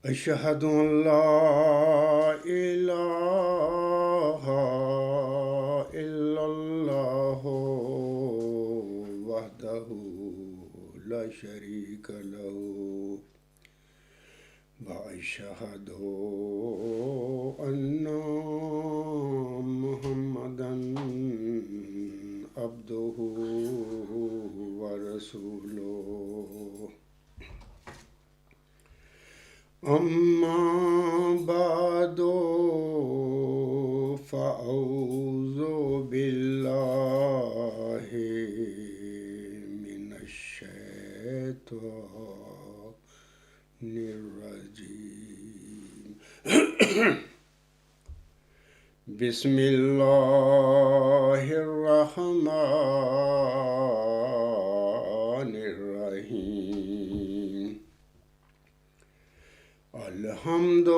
أشهد أن لا إله إلا الله وحده لا شريك له وأشهد أن محمدا عبده ورسوله أما بعد فأعوذ بالله من الشيطان الرجيم بسم الله الرحمن الرحيم الحمد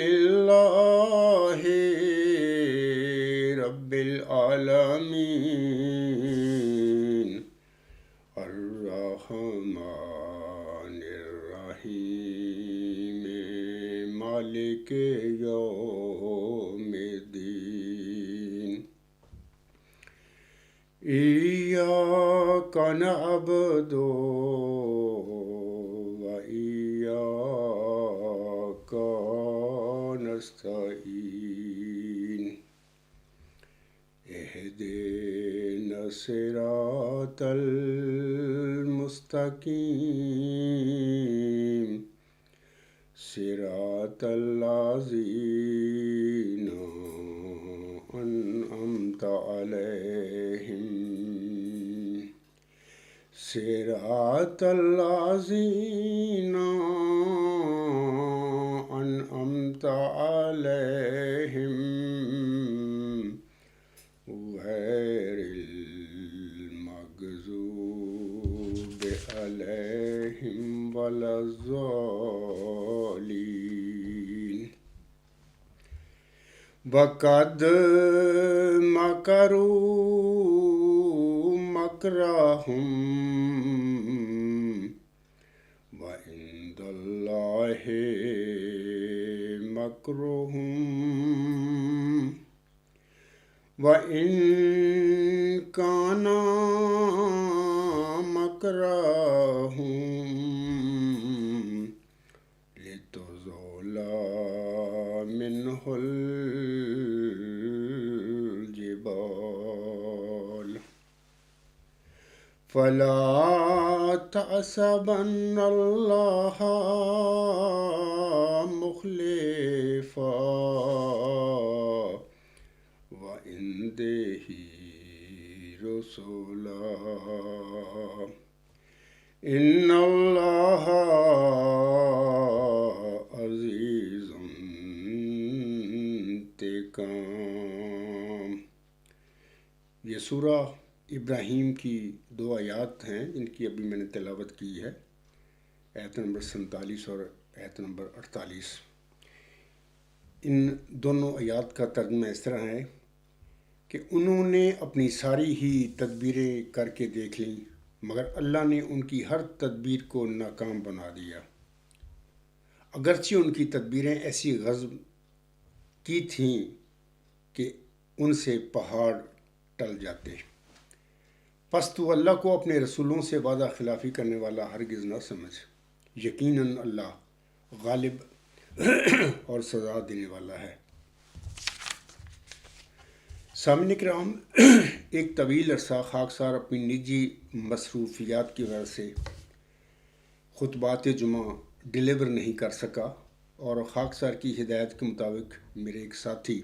لله رب العالمين الرحمن الرحيم مالك يوم الدين إياك نعبد وإياك نستعين اهدنا الصراط المستقيم صراط الذين أنعمت عليهم صراط الذين أنعمت عليهم غير المغضوب عليهم ولا الضالين وقد مكروا مكرهم وعند الله مكرهم وإن كان مكرهم لتزول منه الجبال فلا تحسبن الله مخلف وعنده رسلا إن الله عزيز انتقام۔ یہ سورہ ابراہیم کی 2 آیات ہیں جن کی ابھی میں نے تلاوت کی ہے، آیت نمبر 47 اور آیت نمبر 48۔ ان دونوں آیات کا ترجمہ اس طرح ہے کہ انہوں نے اپنی ساری ہی تدبیریں کر کے دیکھ لیں مگر اللہ نے ان کی ہر تدبیر کو ناکام بنا دیا، اگرچہ ان کی تدبیریں ایسی غضب کی تھیں کہ ان سے پہاڑ ٹل جاتے۔ پس تو اللہ کو اپنے رسولوں سے وعدہ خلافی کرنے والا ہرگز نہ سمجھ، یقیناً اللہ غالب اور سزا دینے والا ہے۔ سامعین کرام، ایک طویل عرصہ خاکسار اپنی نجی مصروفیات کی وجہ سے خطبات جمعہ ڈیلیور نہیں کر سکا، اور خاکسار کی ہدایت کے مطابق میرے ایک ساتھی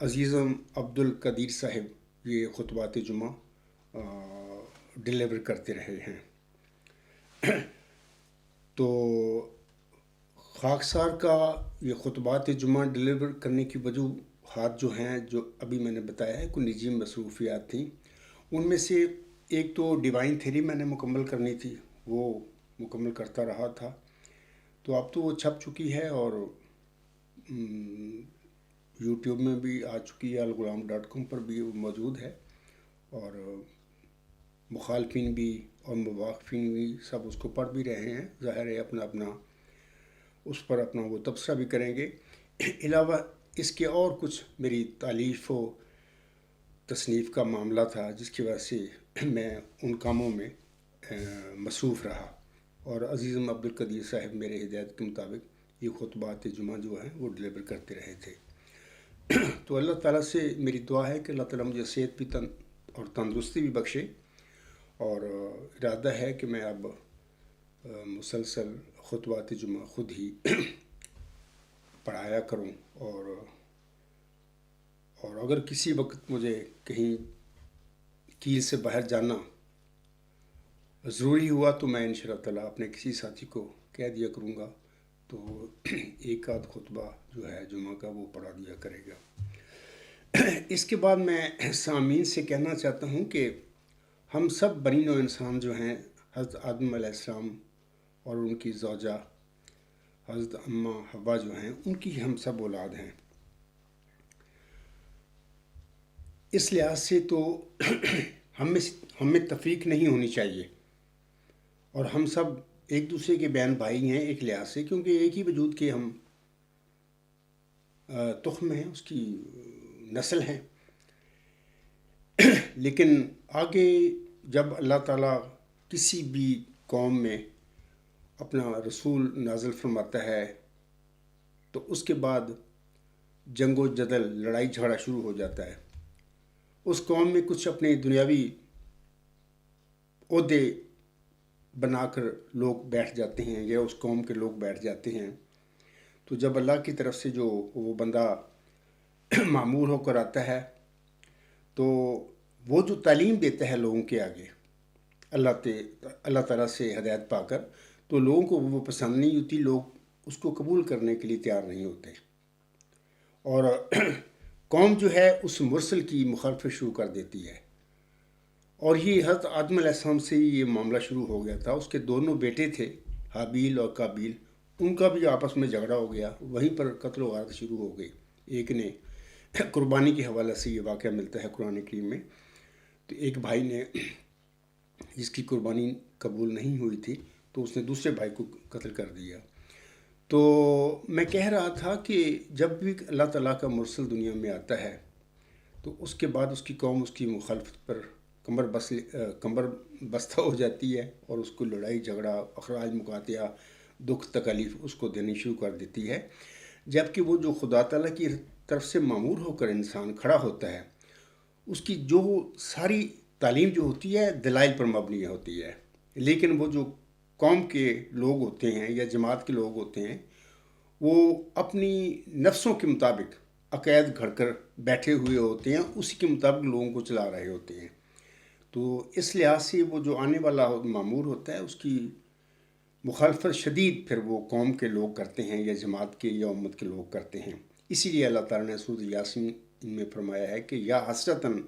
عزیزم عبدالقدیر صاحب یہ خطبات جمعہ ڈیلیور کرتے رہے ہیں۔ تو خاکسار کا یہ خطبات جمعہ ڈیلیور کرنے کی وجوہات جو ہیں، جو ابھی میں نے بتایا ہے، کوئی نجی مصروفیات تھیں۔ ان میں سے ایک تو ڈیوائن تھیری میں نے مکمل کرنی تھی، وہ مکمل کرتا رہا تھا، تو اب تو وہ چھپ چکی ہے اور یوٹیوب میں بھی آ چکی ہے، الغلام.com پر بھی وہ موجود ہے، اور مخالفین بھی اور مواقفین بھی سب اس کو پڑھ بھی رہے ہیں۔ ظاہر ہے اپنا اپنا اس پر اپنا وہ تبصرہ بھی کریں گے۔ علاوہ اس کے اور کچھ میری تالیف و تصنیف کا معاملہ تھا جس کی وجہ سے میں ان کاموں میں مصروف رہا، اور عزیزم عبدالقدیر صاحب میرے ہدایت کے مطابق یہ خطبات جمعہ جو ہیں وہ ڈلیور کرتے رہے تھے۔ تو اللہ تعالیٰ سے میری دعا ہے کہ اللہ تعالیٰ مجھے صحت بھی اور تندرستی بھی بخشے، اور ارادہ ہے کہ میں اب مسلسل خطبات جمعہ خود ہی پڑھایا کروں، اور اگر کسی وقت مجھے کہیں کیل سے باہر جانا ضروری ہوا تو میں انشاءاللہ تعالیٰ اپنے کسی ساتھی کو کہہ دیا کروں گا، تو ایک آدھ خطبہ جو ہے جمعہ کا وہ پڑھا دیا کرے گا۔ اس کے بعد میں سامعین سے کہنا چاہتا ہوں کہ ہم سب بنی نوع انسان جو ہیں حضرت آدم علیہ السلام اور ان کی زوجہ حضرت اماں حوا جو ہیں ان کی ہم سب اولاد ہیں۔ اس لحاظ سے تو ہم میں تفریق نہیں ہونی چاہیے، اور ہم سب ایک دوسرے کے بہن بھائی ہیں ایک لحاظ سے، کیونکہ ایک ہی وجود کے ہم تخم ہیں، اس کی نسل ہیں۔ لیکن آگے جب اللہ تعالیٰ کسی بھی قوم میں اپنا رسول نازل فرماتا ہے تو اس کے بعد جنگ و جدل، لڑائی جھگڑا شروع ہو جاتا ہے۔ اس قوم میں کچھ اپنے دنیاوی عہدے بنا کر لوگ بیٹھ جاتے ہیں، یا اس قوم کے لوگ بیٹھ جاتے ہیں۔ تو جب اللہ کی طرف سے جو وہ بندہ معمور ہو کر آتا ہے تو وہ جو تعلیم دیتا ہے لوگوں کے آگے اللہ تعالیٰ سے ہدایت پا کر، تو لوگوں کو وہ پسند نہیں ہوتی، لوگ اس کو قبول کرنے کے لیے تیار نہیں ہوتے، اور قوم جو ہے اس مرسل کی مخالفت شروع کر دیتی ہے۔ اور یہ حضرت آدم علیہ السلام سے یہ معاملہ شروع ہو گیا تھا۔ اس کے دونوں بیٹے تھے، حابیل اور قابیل، ان کا بھی آپس میں جھگڑا ہو گیا، وہیں پر قتل و غارت شروع ہو گئی۔ ایک نے قربانی کے حوالے سے یہ واقعہ ملتا ہے قرآن کریم میں، تو ایک بھائی نے جس کی قربانی قبول نہیں ہوئی تھی تو اس نے دوسرے بھائی کو قتل کر دیا۔ تو میں کہہ رہا تھا کہ جب بھی اللہ تعالیٰ کا مرسل دنیا میں آتا ہے تو اس کے بعد اس کی قوم اس کی مخالفت پر کمر بستہ ہو جاتی ہے، اور اس کو لڑائی جھگڑا، اخراج مقاطعہ، دکھ تکالیف اس کو دینی شروع کر دیتی ہے۔ جبکہ وہ جو خدا تعالیٰ کی طرف سے معمور ہو کر انسان کھڑا ہوتا ہے، اس کی جو ساری تعلیم جو ہوتی ہے دلائل پر مبنی ہوتی ہے، لیکن وہ جو قوم کے لوگ ہوتے ہیں یا جماعت کے لوگ ہوتے ہیں وہ اپنی نفسوں کے مطابق عقائد گھڑ کر بیٹھے ہوئے ہوتے ہیں، اسی کے مطابق لوگوں کو چلا رہے ہوتے ہیں۔ تو اس لحاظ سے وہ جو آنے والا معمور ہوتا ہے اس کی مخالفت شدید پھر وہ قوم کے لوگ کرتے ہیں یا جماعت کے یا امت کے لوگ کرتے ہیں۔ اسی لیے اللہ تعالیٰ نے سورۃ یاسین میں فرمایا ہے کہ یا حسرتاً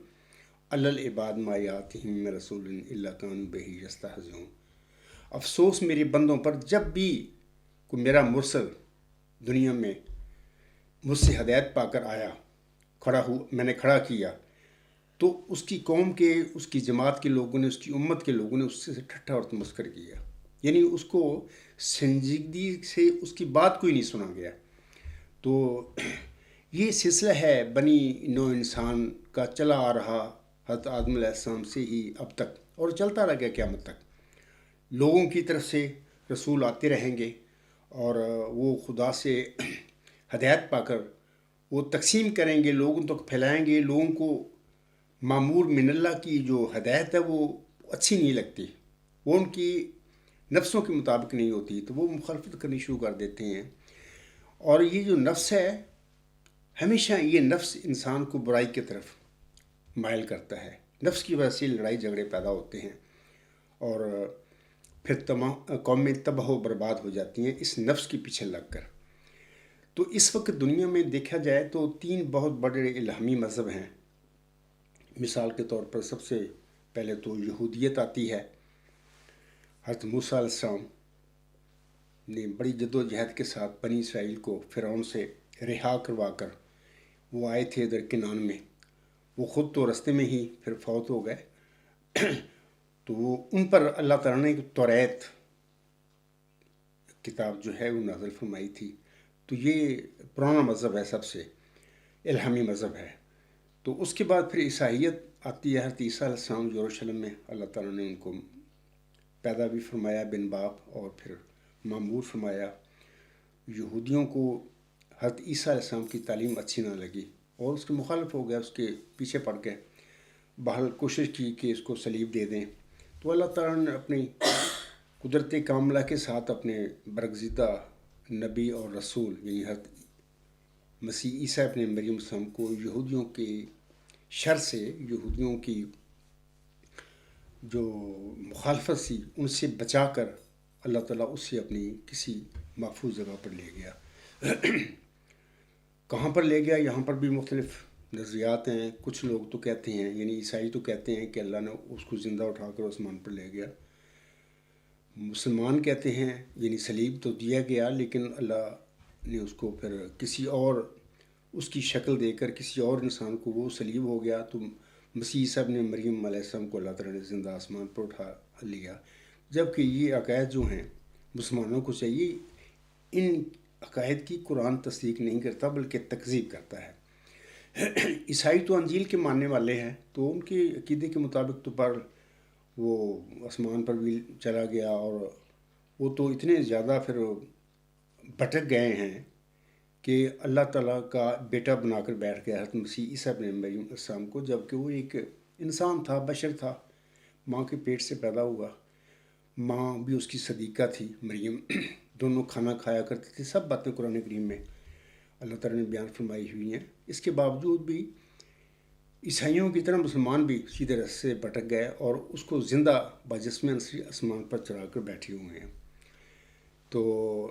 علی العباد ما یاتہم من رسول الا کانوا بہ یستہزئون، افسوس میرے بندوں پر جب بھی کوئی میرا مرسل دنیا میں مجھ سے ہدایت پا کر آیا، میں نے کھڑا کیا، تو اس کی قوم کے، اس کی جماعت کے لوگوں نے، اس کی امت کے لوگوں نے اس سے ٹھٹھا اور تمسخر کیا، یعنی اس کو سنجیدگی سے اس کی بات کوئی نہیں سنا گیا۔ تو یہ سلسلہ ہے بنی نوع انسان کا چلا آ رہا حضرت آدم علیہ السلام سے ہی اب تک، اور چلتا رہ گیا قیامت تک۔ لوگوں کی طرف سے رسول آتے رہیں گے اور وہ خدا سے ہدایت پا کر وہ تقسیم کریں گے، لوگوں تک پھیلائیں گے۔ لوگوں کو معمور من اللہ کی جو ہدایت ہے وہ اچھی نہیں لگتی، وہ ان کی نفسوں کے مطابق نہیں ہوتی، تو وہ مخالفت کرنی شروع کر دیتے ہیں۔ اور یہ جو نفس ہے، ہمیشہ یہ نفس انسان کو برائی کی طرف مائل کرتا ہے، نفس کی وجہ سے لڑائی جھگڑے پیدا ہوتے ہیں، اور پھر قومیں تباہ و برباد ہو جاتی ہیں اس نفس کے پیچھے لگ کر۔ تو اس وقت دنیا میں دیکھا جائے تو 3 بہت بڑے الہامی مذہب ہیں۔ مثال کے طور پر سب سے پہلے تو یہودیت آتی ہے۔ حضرت موسیٰ علیہ السلام نے بڑی جد و جہد کے ساتھ بنی اسرائیل کو فرعون سے رہا کروا کر وہ آئے تھے ادھر کنعان میں، وہ خود تو رستے میں ہی پھر فوت ہو گئے۔ تو وہ ان پر اللہ تعالیٰ نے توریت کتاب جو ہے وہ نازل فرمائی تھی. تو یہ پرانا مذہب ہے، سب سے الہامی مذہب ہے. تو اس کے بعد پھر عیسائیت آتی ہے. حضرت عیسیٰ علیہ السلام یروشلم میں اللہ تعالیٰ نے ان کو پیدا بھی فرمایا بن باپ، اور پھر معمور فرمایا. یہودیوں کو حضرت عیسیٰ علیہ السلام کی تعلیم اچھی نہ لگی اور اس کے مخالف ہو گیا، اس کے پیچھے پڑ گئے. بہرحال کوشش کی کہ اس کو صلیب دے دیں. تو اللہ تعالیٰ نے اپنی قدرت کاملہ کے ساتھ اپنے برگزیدہ نبی اور رسول یعنی حضرت مسیح عیسیٰ ابن مریم السلام کو یہودیوں کے شر سے، یہودیوں کی جو مخالفت سی، ان سے بچا کر اللہ تعالیٰ اس سے اپنی کسی محفوظ جگہ پر لے گیا. کہاں پر لے گیا؟ یہاں پر بھی مختلف نظریات ہیں. کچھ لوگ تو کہتے ہیں، یعنی عیسائی تو کہتے ہیں کہ اللہ نے اس کو زندہ اٹھا کر آسمان پر لے گیا. مسلمان کہتے ہیں یعنی صلیب تو دیا گیا، لیکن اللہ نے اس کو پھر کسی اور اس کی شکل دے کر کسی اور انسان کو وہ صلیب ہو گیا. تو مسیح عیسیٰ ابن مریم علیہ السلام کو اللہ تعالیٰ نے زندہ آسمان پر اٹھا لیا. جبکہ یہ عقائد جو ہیں مسلمانوں کو چاہیے، ان عقائد کی قرآن تصدیق نہیں کرتا بلکہ تکذیب کرتا ہے. عیسائی تو انجیل کے ماننے والے ہیں، تو ان کے عقیدے کے مطابق تو پر وہ آسمان پر بھی چلا گیا، اور وہ تو اتنے زیادہ پھر بھٹک گئے ہیں کہ اللہ تعالیٰ کا بیٹا بنا کر بیٹھ گیا حضرت مسیح عیسیٰ ابن مریم السلام کو، جبکہ وہ ایک انسان تھا، بشر تھا، ماں کے پیٹ سے پیدا ہوا. ماں بھی اس کی صدیقہ تھی مریم، دونوں کھانا کھایا کرتے تھے. سب باتیں قرآن کریم میں اللہ تعالیٰ نے بیان فرمائی ہوئی ہیں. اس کے باوجود بھی عیسائیوں کی طرح مسلمان بھی سیدھے راستے سے بھٹک گئے اور اس کو زندہ بجسم آسمان پر چڑھا کر بیٹھے ہوئے ہیں. تو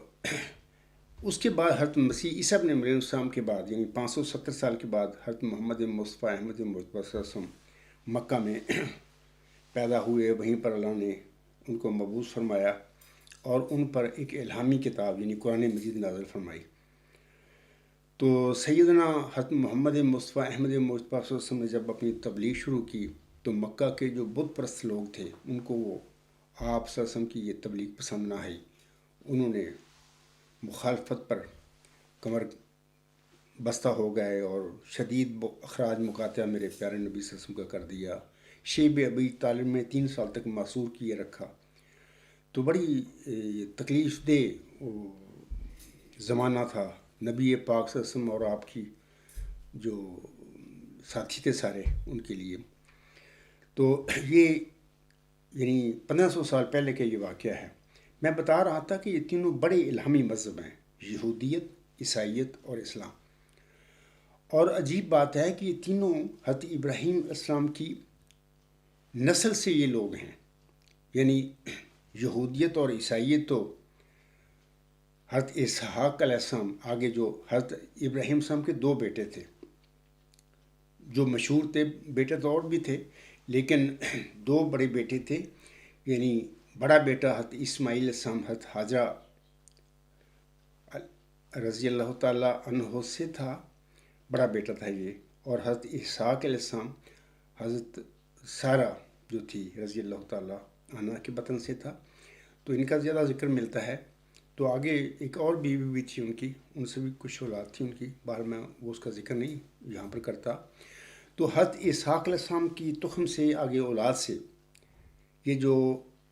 اس کے بعد حضرت مسیح عیسیٰ ابن مریم السلام کے بعد یعنی 570 سال کے بعد حضرت محمد مصطفیٰ احمد مجتبیٰ صلی اللہ علیہ وسلم مکہ میں پیدا ہوئے. وہیں پر اللہ نے ان کو مبعوث فرمایا اور ان پر ایک الہامی کتاب یعنی قرآن مجید نازل فرمائی. تو سیدنا حضرت محمد مصطفیٰ احمد مجتبیٰ صلی اللہ علیہ وسلم نے جب اپنی تبلیغ شروع کی تو مکہ کے جو بت پرست لوگ تھے ان کو وہ آپ صلی اللہ علیہ وسلم کی یہ تبلیغ پسند نہ آئی. انہوں نے مخالفت پر کمر بستہ ہو گئے اور شدید اخراج مقاطعہ میرے پیارے نبی صلی اللہ علیہ وسلم کا کر دیا. شیب ابی طالب میں 3 سال تک معصور کیے رکھا. تو بڑی تکلیف دہ زمانہ تھا نبی پاک صلی اللہ علیہ وسلم اور آپ کی جو ساتھی تھے سارے ان کے لیے. تو یہ یعنی 1500 سال پہلے کا یہ واقعہ ہے. میں بتا رہا تھا کہ یہ تینوں بڑے الہامی مذہب ہیں، یہودیت، عیسائیت اور اسلام. اور عجیب بات ہے کہ یہ تینوں حضرت ابراہیم علیہ السلام کی نسل سے یہ لوگ ہیں. یعنی یہودیت اور عیسائیت تو حضرت اسحاق علیہ السلام، آگے جو حضرت ابراہیم السلام کے 2 بیٹے تھے جو مشہور تھے. بیٹے تو اور بھی تھے لیکن 2 بڑے بیٹے تھے. یعنی بڑا بیٹا حضرت اسماعیل علیہ السلام حضرت حاجرہ رضی اللہ تعالیٰ عنہ سے تھا، بڑا بیٹا تھا یہ. اور حضرت اسحاق علیہ السلام حضرت سارہ جو تھی رضی اللہ تعالیٰ عنہ کے بطن سے تھا. تو ان کا زیادہ ذکر ملتا ہے. تو آگے ایک اور بیوی بھی تھی ان کی، ان سے بھی کچھ اولاد تھی ان کی، بہر میں وہ اس کا ذکر نہیں یہاں پر کرتا. تو حضرت اسحاق علیہ السلام کی تخم سے آگے اولاد سے یہ جو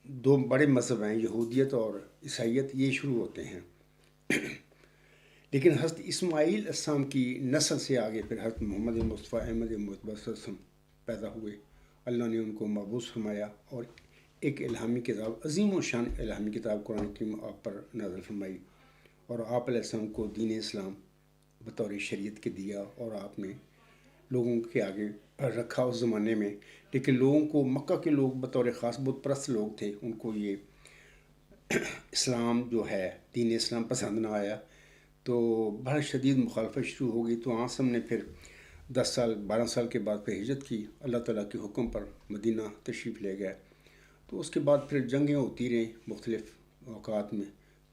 2 بڑے مذہب ہیں یہودیت اور عیسائیت یہ شروع ہوتے ہیں. لیکن حضرت اسماعیل علیہ السلام کی نسل سے آگے پھر حضرت محمد مصطفیٰ احمد مجتبیٰ صلی اللہ علیہ وسلم پیدا ہوئے. اللہ نے ان کو مبعوث فرمایا اور ایک الہامی کتاب، عظیم و شان الہامی کتاب قرآن کریم آپ پر نازل فرمائی. اور آپ علیہ السلام کو دین اسلام بطور شریعت کے دیا اور آپ نے لوگوں کے آگے رکھا اس زمانے میں. لیکن لوگوں کو مکہ کے لوگ بطور خاص بت پرست لوگ تھے، ان کو یہ اسلام جو ہے دین اسلام پسند نہ آیا. تو بڑا شدید مخالفت شروع ہو گئی. تو آسم نے پھر 10 سال 12 سال کے بعد پھر ہجرت کی، اللہ تعالیٰ کے حکم پر مدینہ تشریف لے گئے. تو اس کے بعد پھر جنگیں ہوتی رہیں مختلف اوقات میں،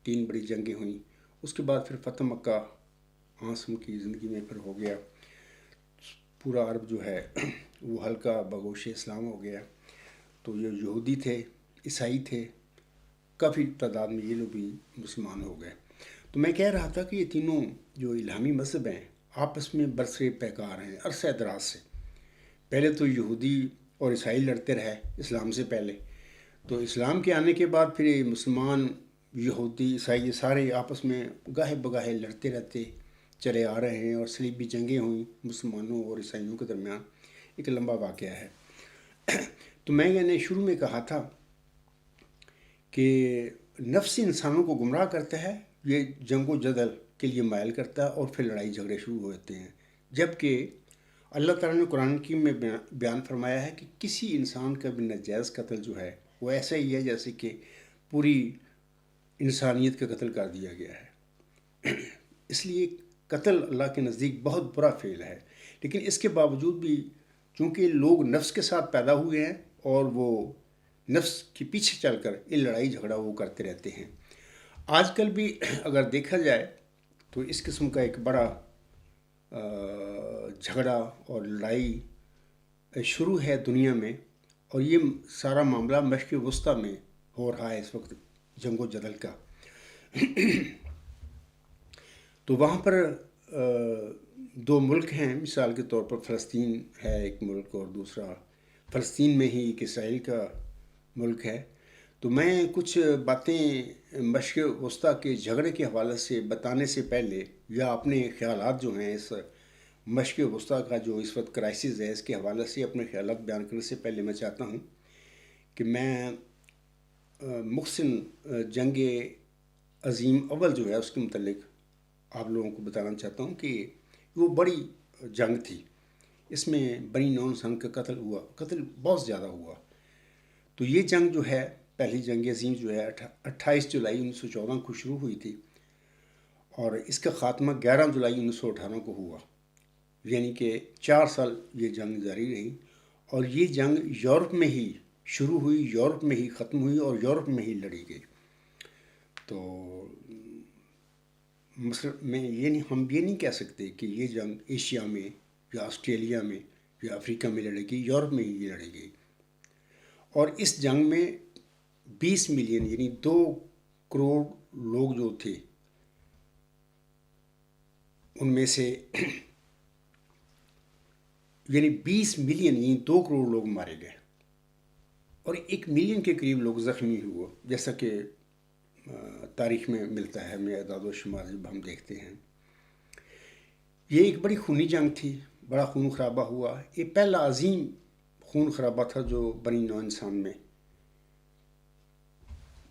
3 بڑی جنگیں ہوئیں. اس کے بعد پھر فتح مکہ عاصم کی زندگی میں پھر ہو گیا. پورا عرب جو ہے وہ ہلکا بگوش اسلام ہو گیا. تو یہ یہودی تھے، عیسائی تھے، کافی تعداد میں یہ لوگ بھی مسلمان ہو گئے۔ تو میں کہہ رہا تھا کہ یہ تینوں جو الہامی مذہب ہیں آپس میں برسر پیکار ہیں عرصہ دراز سے۔ پہلے تو یہودی اور عیسائی لڑتے رہے اسلام سے پہلے، تو اسلام کے آنے کے بعد پھر یہ مسلمان، یہودی، عیسائی یہ سارے آپس میں گاہے بگاہے لڑتے رہتے چلے آ رہے ہیں، اور صلیبی جنگیں ہوئیں مسلمانوں اور عیسائیوں کے درمیان، ایک لمبا واقعہ ہے۔ تو میں نے شروع میں کہا تھا کہ نفس انسانوں کو گمراہ کرتا ہے، یہ جنگ و جدل کے لیے مائل کرتا ہے، اور پھر لڑائی جھگڑے شروع ہوتے ہیں، جبکہ اللہ تعالیٰ نے قرآن کی میں بیان فرمایا ہے کہ کسی انسان کا بھی ناجائز قتل جو ہے وہ ایسا ہی ہے جیسے کہ پوری انسانیت کا قتل کر دیا گیا ہے۔ اس لیے قتل اللہ کے نزدیک بہت برا فعل ہے، لیکن اس کے باوجود بھی چونکہ لوگ نفس کے ساتھ پیدا ہوئے ہیں اور وہ نفس کے پیچھے چل کر یہ لڑائی جھگڑا وہ کرتے رہتے ہیں۔ آج کل بھی اگر دیکھا جائے تو اس قسم کا ایک بڑا جھگڑا اور لڑائی شروع ہے دنیا میں، اور یہ سارا معاملہ مشرق وسطیٰ میں ہو رہا ہے اس وقت، جنگ و جدل کا۔ تو وہاں پر دو ملک ہیں، مثال کے طور پر فلسطین ہے ایک ملک، اور دوسرا فلسطین میں ہی ایک اسرائیل کا ملک ہے۔ تو میں کچھ باتیں مشرق وسطیٰ کے جھگڑے کے حوالے سے بتانے سے پہلے، یا اپنے خیالات جو ہیں اس مشرق وسطیٰ کا جو اس وقت کرائسس ہے اس کے حوالے سے اپنے خیالات بیان کرنے سے پہلے میں چاہتا ہوں کہ میں محسن جنگ عظیم اول جو ہے اس کے متعلق آپ لوگوں کو بتانا چاہتا ہوں کہ وہ بڑی جنگ تھی، اس میں بنی نوع انسان کا قتل بہت زیادہ ہوا۔ تو یہ جنگ جو ہے، پہلی جنگ عظیم جو ہے 28 جولائی 1914 کو شروع ہوئی تھی، اور اس کا خاتمہ 11 جولائی 1918 کو ہوا، یعنی کہ 4 سال یہ جنگ جاری رہی، اور یہ جنگ یورپ میں ہی شروع ہوئی، یورپ میں ہی ختم ہوئی، اور یورپ میں ہی لڑی گئی۔ تو ہم یہ نہیں کہہ سکتے کہ یہ جنگ ایشیا میں یا آسٹریلیا میں یا افریقہ میں لڑے گی، یورپ میں ہی یہ لڑی گئی۔ اور اس جنگ میں 20 ملین یعنی 2 کروڑ لوگ جو تھے، ان میں سے یعنی 20 ملین یعنی 2 کروڑ لوگ مارے گئے، اور 1 ملین کے قریب لوگ زخمی ہوئے، جیسا کہ تاریخ میں ملتا ہے، ہمیں اعداد و شمار جب ہم دیکھتے ہیں۔ یہ ایک بڑی خونی جنگ تھی، بڑا خون خرابہ ہوا، یہ پہلا عظیم خون خرابہ تھا جو بنی نوع انسان میں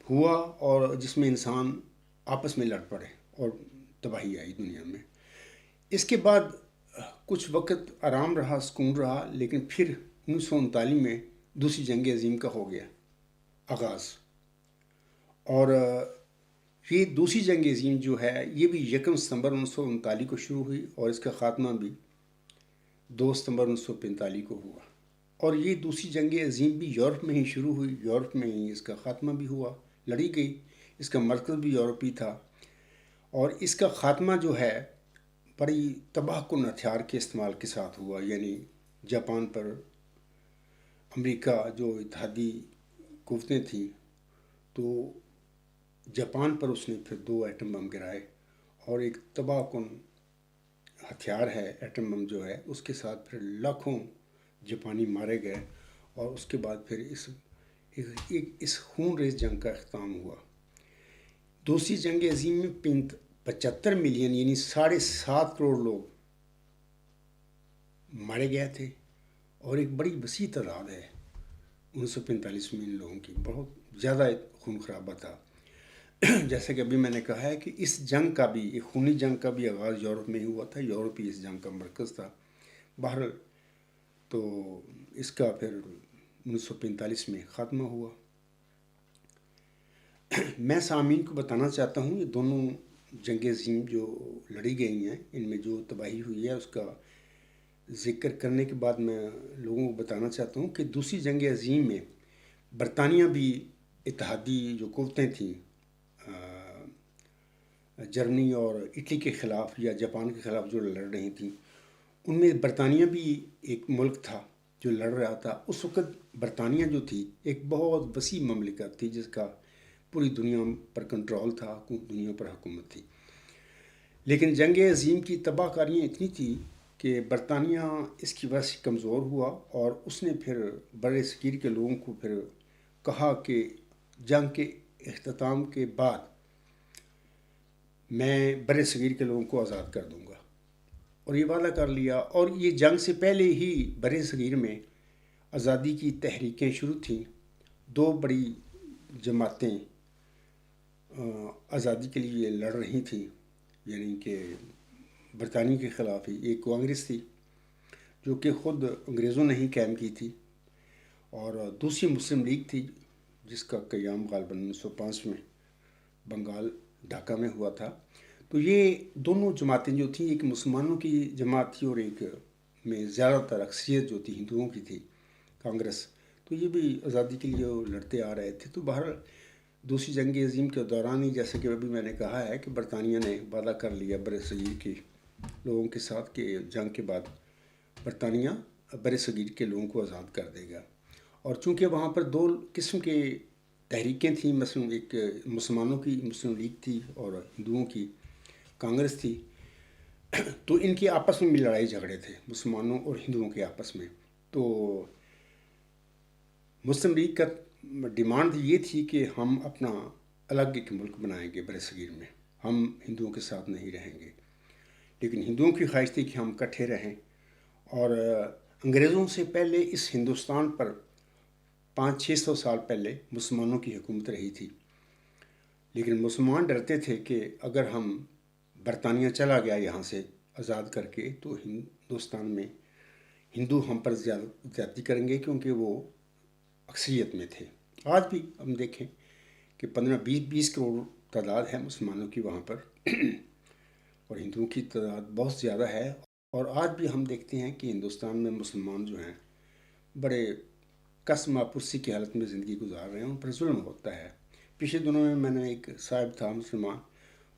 ہوا، اور جس میں انسان آپس میں لڑ پڑے اور تباہی آئی دنیا میں۔ اس کے بعد کچھ وقت آرام رہا، سکون رہا، لیکن پھر 1939 میں دوسری جنگ عظیم کا ہو گیا آغاز، اور یہ دوسری جنگ عظیم جو ہے یہ بھی 1 ستمبر 1939 کو شروع ہوئی، اور اس کا خاتمہ بھی 2 ستمبر 1945 کو ہوا، اور یہ دوسری جنگ عظیم بھی یورپ میں ہی شروع ہوئی، یورپ میں ہی اس کا خاتمہ بھی ہوا، لڑی گئی، اس کا مرکز بھی یورپ ہی تھا، اور اس کا خاتمہ جو ہے بڑی تباہ کن ہتھیار کے استعمال کے ساتھ ہوا، یعنی جاپان پر امریکہ جو اتحادی قوتیں تھیں، تو جاپان پر اس نے پھر 2 ایٹم بم گرائے، اور ایک تباہ کن ہتھیار ہے ایٹم بم جو ہے، اس کے ساتھ پھر لاکھوں جاپانی مارے گئے، اور اس کے بعد پھر اس خون ریز جنگ کا اختتام ہوا۔ دوسری جنگ عظیم میں 75 ملین یعنی 7.5 کروڑ لوگ مارے گئے تھے، اور ایک بڑی وسیع تعداد ہے 1945 میں ان لوگوں کی، بہت زیادہ خون خرابہ تھا۔ جیسے کہ ابھی میں نے کہا ہے کہ اس جنگ کا بھی، ایک خونی جنگ کا بھی آغاز یورپ میں ہی ہوا تھا، یورپ ہی اس جنگ کا مرکز تھا۔ بہرحال تو اس کا پھر 1945 میں خاتمہ ہوا۔ میں سامعین کو بتانا چاہتا ہوں یہ دونوں جنگ عظیم جو لڑی گئی ہیں، ان میں جو تباہی ہوئی ہے اس کا ذکر کرنے کے بعد میں لوگوں کو بتانا چاہتا ہوں کہ دوسری جنگ عظیم میں برطانیہ بھی اتحادی جو قوتیں تھیں جرمنی اور اٹلی کے خلاف یا جاپان کے خلاف جو لڑ رہی تھیں، ان میں برطانیہ بھی ایک ملک تھا جو لڑ رہا تھا۔ اس وقت برطانیہ جو تھی ایک بہت وسیع مملکت تھی، جس کا پوری دنیا پر کنٹرول تھا، دنیا پر حکومت تھی. لیکن جنگ عظیم کی تباہ کاریاں اتنی تھی کہ برطانیہ اس کی وجہ سے کمزور ہوا، اور اس نے پھر بر صغیر کے لوگوں کو پھر کہا کہ جنگ کے اختتام کے بعد میں بر صغیر کے لوگوں کو آزاد کر دوں گا، اور یہ وعدہ کر لیا. اور یہ جنگ سے پہلے ہی بر صغیر میں آزادی کی تحریکیں شروع تھیں. دو بڑی جماعتیں آزادی کے لیے لڑ رہی تھیں، یعنی کہ برطانیہ کے خلاف ہی. ایک کانگریس تھی جو کہ خود انگریزوں نے ہی قائم کی تھی، اور دوسری مسلم لیگ تھی جس کا قیام غالباً 1905 میں بنگال ڈھاکہ میں ہوا تھا. تو یہ دونوں جماعتیں جو تھیں، ایک مسلمانوں کی جماعت تھی اور ایک میں زیادہ تر اکثریت جو تھی ہندوؤں کی تھی، کانگریس. تو یہ بھی آزادی کے لیے لڑتے آ رہے تھے. تو بہرحال دوسری جنگ عظیم کے دوران ہی، جیسے کہ ابھی میں نے کہا ہے، کہ برطانیہ نے وعدہ کر لیا بر صغیر کے لوگوں کے ساتھ کہ جنگ کے بعد برطانیہ بر صغیر کے لوگوں کو آزاد کر دے گا. اور چونکہ وہاں پر دو قسم کے تحریکیں تھیں، مثلا ایک مسلمانوں کی مسلم لیگ تھی اور ہندوؤں کی کانگریس تھی، تو ان کے آپس میں بھی لڑائی جھگڑے تھے، مسلمانوں اور ہندوؤں کے آپس میں. تو مسلم لیگ کا ڈیمانڈ یہ تھی کہ ہم اپنا الگ ایک ملک بنائیں گے بر صغیر میں، ہم ہندوؤں کے ساتھ نہیں رہیں گے. لیکن ہندوؤں کی خواہش تھی کہ ہم اکٹھے رہیں. اور انگریزوں سے پہلے اس ہندوستان پر 500-600 سال پہلے مسلمانوں کی حکومت رہی تھی. لیکن مسلمان ڈرتے تھے کہ اگر ہم برطانیہ چلا گیا یہاں سے آزاد کر کے، تو ہندوستان میں ہندو ہم پر زیادتی کریں گے، کیونکہ وہ اکثریت میں تھے. آج بھی ہم دیکھیں کہ 15-20 کروڑ تعداد ہے مسلمانوں کی وہاں پر، اور ہندوؤں کی تعداد بہت زیادہ ہے. اور آج بھی ہم دیکھتے ہیں کہ ہندوستان میں مسلمان جو ہیں بڑے قسم پرسی کی حالت میں زندگی گزار رہے ہیں، ان پر ظلم ہوتا ہے. پچھلے دنوں میں نے ایک صاحب تھا مسلمان،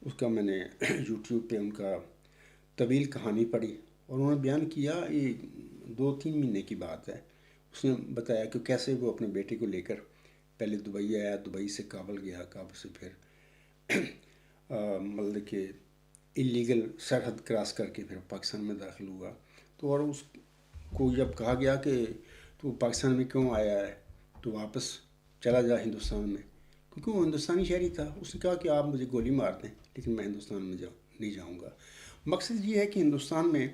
اس کا میں نے یوٹیوب پہ ان کا طویل کہانی پڑھی، اور انہوں نے بیان کیا، یہ 2-3 مہینے کی بات ہے. اس نے بتایا کہ کیسے وہ اپنے بیٹے کو لے کر پہلے دبئی آیا، دبئی سے کابل گیا، کابل سے پھر مطلب کہ اللیگل سرحد کراس کر کے پھر پاکستان میں داخل ہوا. تو اور اس کو جب کہا گیا کہ تو پاکستان میں کیوں آیا ہے، تو واپس چلا جا ہندوستان میں، کیونکہ وہ ہندوستانی شہری تھا. اس نے کہا کہ آپ مجھے گولی مار دیں لیکن میں ہندوستان میں نہیں جاؤں گا. مقصد یہ ہے کہ ہندوستان میں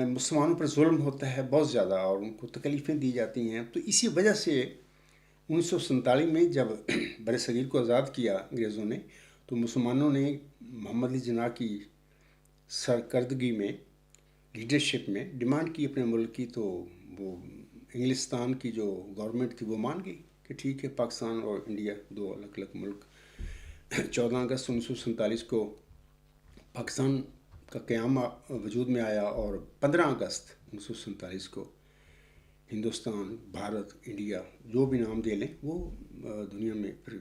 مسلمانوں پر ظلم ہوتا ہے بہت زیادہ، اور ان کو تکلیفیں دی جاتی ہیں. تو اسی وجہ سے 1947 میں جب بر صغیر کو آزاد کیا انگریزوں نے، تو مسلمانوں نے محمد علی جناح کی سرکردگی میں، لیڈرشپ میں ڈیمانڈ کی اپنے ملک کی. تو وہ انگلستان کی جو گورنمنٹ تھی وہ مان گئی کہ ٹھیک ہے، پاکستان اور انڈیا دو الگ الگ ملک. 14 اگست 1947 کو پاکستان کا قیام وجود میں آیا، اور 15 اگست 1947 کو ہندوستان، بھارت، انڈیا، جو بھی نام دے لیں، وہ دنیا میں پھر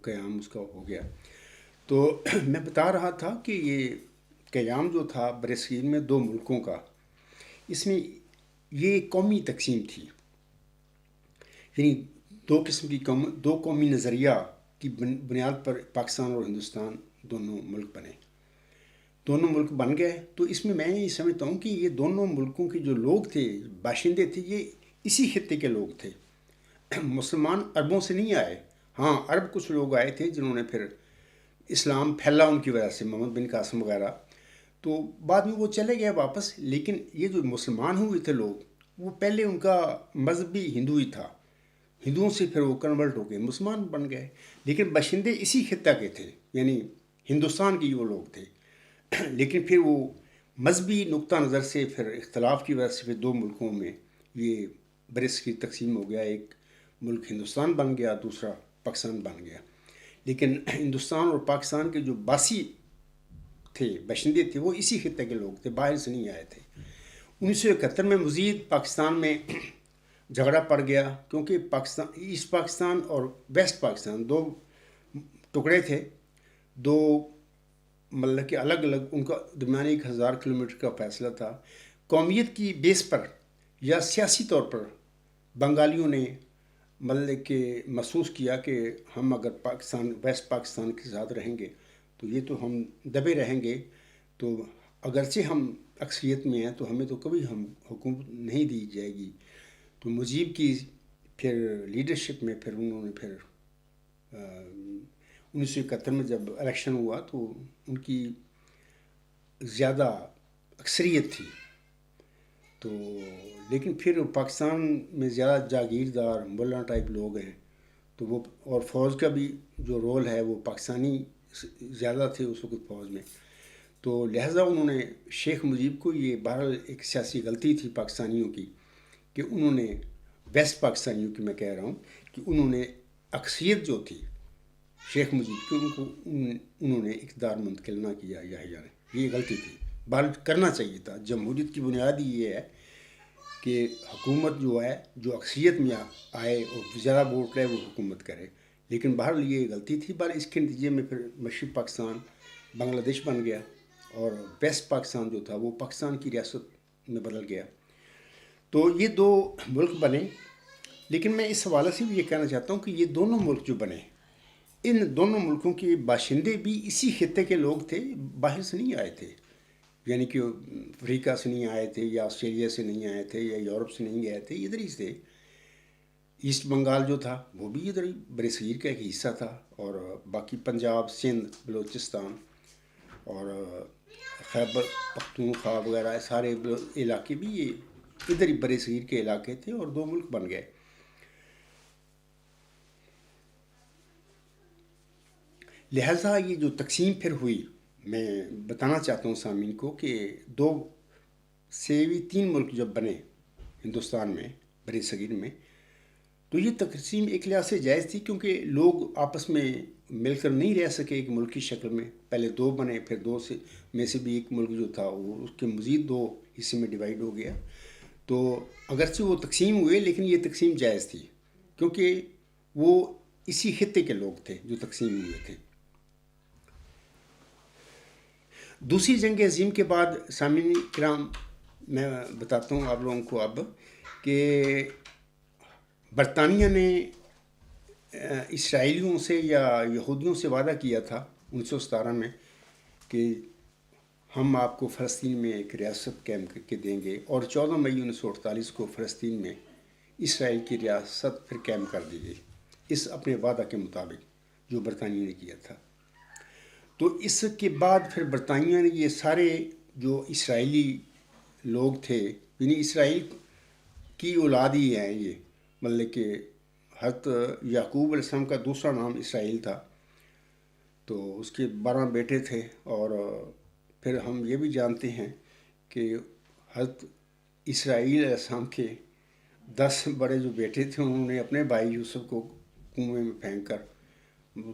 قیام اس کا ہو گیا. تو میں بتا رہا تھا کہ یہ قیام جو تھا بر صغیر میں 2 ملکوں کا، اس میں یہ قومی تقسیم تھی، یعنی 2 قسم کی دو قومی نظریہ کی بنیاد پر پاکستان اور ہندوستان دونوں ملک بنے، دونوں ملک بن گئے. تو اس میں یہ سمجھتا ہوں کہ یہ دونوں ملکوں کے جو لوگ تھے، باشندے تھے، یہ اسی خطے کے لوگ تھے. مسلمان عربوں سے نہیں آئے. ہاں، عرب کچھ لوگ آئے تھے جنہوں نے پھر اسلام پھیلا ان کی وجہ سے، محمد بن قاسم وغیرہ، تو بعد میں وہ چلے گئے واپس. لیکن یہ جو مسلمان ہوئے تھے لوگ، وہ پہلے ان کا مذہب بھی ہندو ہی تھا، ہندوؤں سے پھر وہ کنورٹ ہو گئے، مسلمان بن گئے. لیکن باشندے اسی خطہ کے تھے، یعنی ہندوستان کے وہ لوگ تھے. لیکن پھر وہ مذہبی نقطہ نظر سے پھر اختلاف کی وجہ سے پھر 2 ملکوں میں یہ بر صغیر تقسیم ہو گیا. ایک ملک ہندوستان بن گیا، دوسرا پاکستان بن گیا. لیکن ہندوستان اور پاکستان کے جو باسی تھے، باشندے تھے، وہ اسی خطے کے لوگ تھے، باہر سے نہیں آئے تھے. 1971 میں مزید پاکستان میں جھگڑا پڑ گیا، کیونکہ ایسٹ پاکستان اور ویسٹ پاکستان 2 ٹکڑے تھے، 2 مطلب کہ الگ الگ، ان کا درمیان 1000 کلومیٹر کا فاصلہ تھا. قومیت کی بیس پر یا سیاسی طور پر بنگالیوں نے مطلب کہ محسوس کیا کہ ہم اگر پاکستان ویسٹ پاکستان کے ساتھ رہیں گے تو یہ تو ہم دبے رہیں گے، تو اگرچہ ہم اکثریت میں ہیں تو ہمیں تو کبھی ہم حکومت نہیں دی جائے گی۔ تو مجیب کی پھر لیڈرشپ میں پھر انہوں نے پھر 1971 میں جب الیکشن ہوا تو ان کی زیادہ اکثریت تھی، تو لیکن پھر پاکستان میں زیادہ جاگیردار ملا ٹائپ لوگ ہیں، تو وہ اور فوج کا بھی جو رول ہے وہ پاکستانی زیادہ تھے اس وقت فوج میں، تو لہٰذا انہوں نے شیخ مجیب کو یہ بہرحال ایک سیاسی غلطی تھی پاکستانیوں کی کہ انہوں نے ویسٹ پاکستانیوں کی میں کہہ رہا ہوں کہ انہوں نے اکثریت جو تھی شیخ مجیب کی ان کو انہوں نے اقتدار منتقل نہ کیا، یہ غلطی تھی۔ بہرحال کرنا چاہیے تھا۔ جمہوریت کی بنیاد ہی یہ ہے کہ حکومت جو ہے جو اکثریت میں آئے اور زیادہ ووٹ لے وہ حکومت کرے، لیکن بہرحال یہ غلطی تھی۔ بہرحال اس کے نتیجے میں پھر مشرقی پاکستان بنگلہ دیش بن گیا اور ویسٹ پاکستان جو تھا وہ پاکستان کی ریاست میں بدل گیا۔ تو یہ دو ملک بنے، لیکن میں اس حوالے سے بھی یہ کہنا چاہتا ہوں کہ یہ دونوں ملک جو بنے، ان دونوں ملکوں کے باشندے بھی اسی خطے کے لوگ تھے، باہر سے نہیں آئے تھے، یعنی کہ افریقہ سے نہیں آئے تھے یا آسٹریلیا سے نہیں آئے تھے یا یورپ سے نہیں گئے تھے، ادھر ہی تھے۔ ایسٹ بنگال جو تھا وہ بھی ادھر ہی بر صغیر کا ایک حصہ تھا، اور باقی پنجاب، سندھ، بلوچستان اور خیبر پختونخوا وغیرہ سارے علاقے بھی یہ ادھر ہی بر صغیر کے علاقے تھے، اور دو ملک بن گئے۔ لہٰذا یہ جو تقسیم پھر ہوئی، میں بتانا چاہتا ہوں سامعین کو کہ 2 سے بھی 3 ملک جب بنے ہندوستان میں بر صغیر میں، تو یہ تقسیم ایک لحاظ سے جائز تھی، کیونکہ لوگ آپس میں مل کر نہیں رہ سکے ایک ملک کی شکل میں۔ پہلے 2 بنے، پھر 2 میں سے بھی ایک ملک جو تھا وہ اس کے مزید 2 حصے میں ڈیوائیڈ ہو گیا۔ تو اگرچہ وہ تقسیم ہوئے لیکن یہ تقسیم جائز تھی، کیونکہ وہ اسی خطے کے لوگ تھے جو تقسیم ہوئے تھے۔ دوسری جنگ عظیم کے بعد سامعین کرام میں بتاتا ہوں آپ لوگوں کو اب کہ برطانیہ نے اسرائیلیوں سے یا یہودیوں سے وعدہ کیا تھا 1917 میں کہ ہم آپ کو فلسطین میں ایک ریاست قائم کر کے دیں گے، اور 14 مئی 1948 کو فلسطین میں اسرائیل کی ریاست پھر قائم کر دی گئی، اس اپنے وعدہ کے مطابق جو برطانیہ نے کیا تھا۔ تو اس کے بعد پھر برطانیہ نے یہ سارے جو اسرائیلی لوگ تھے، یعنی اسرائیل کی اولاد ہی ہیں یہ، مطلب کہ حضرت یعقوب علیہ السلام کا دوسرا نام اسرائیل تھا، تو اس کے 12 بیٹے تھے، اور پھر ہم یہ بھی جانتے ہیں کہ حضرت اسرائیل علیہ السلام کے 10 بڑے جو بیٹے تھے انہوں نے اپنے بھائی یوسف کو کنویں میں پھینک کر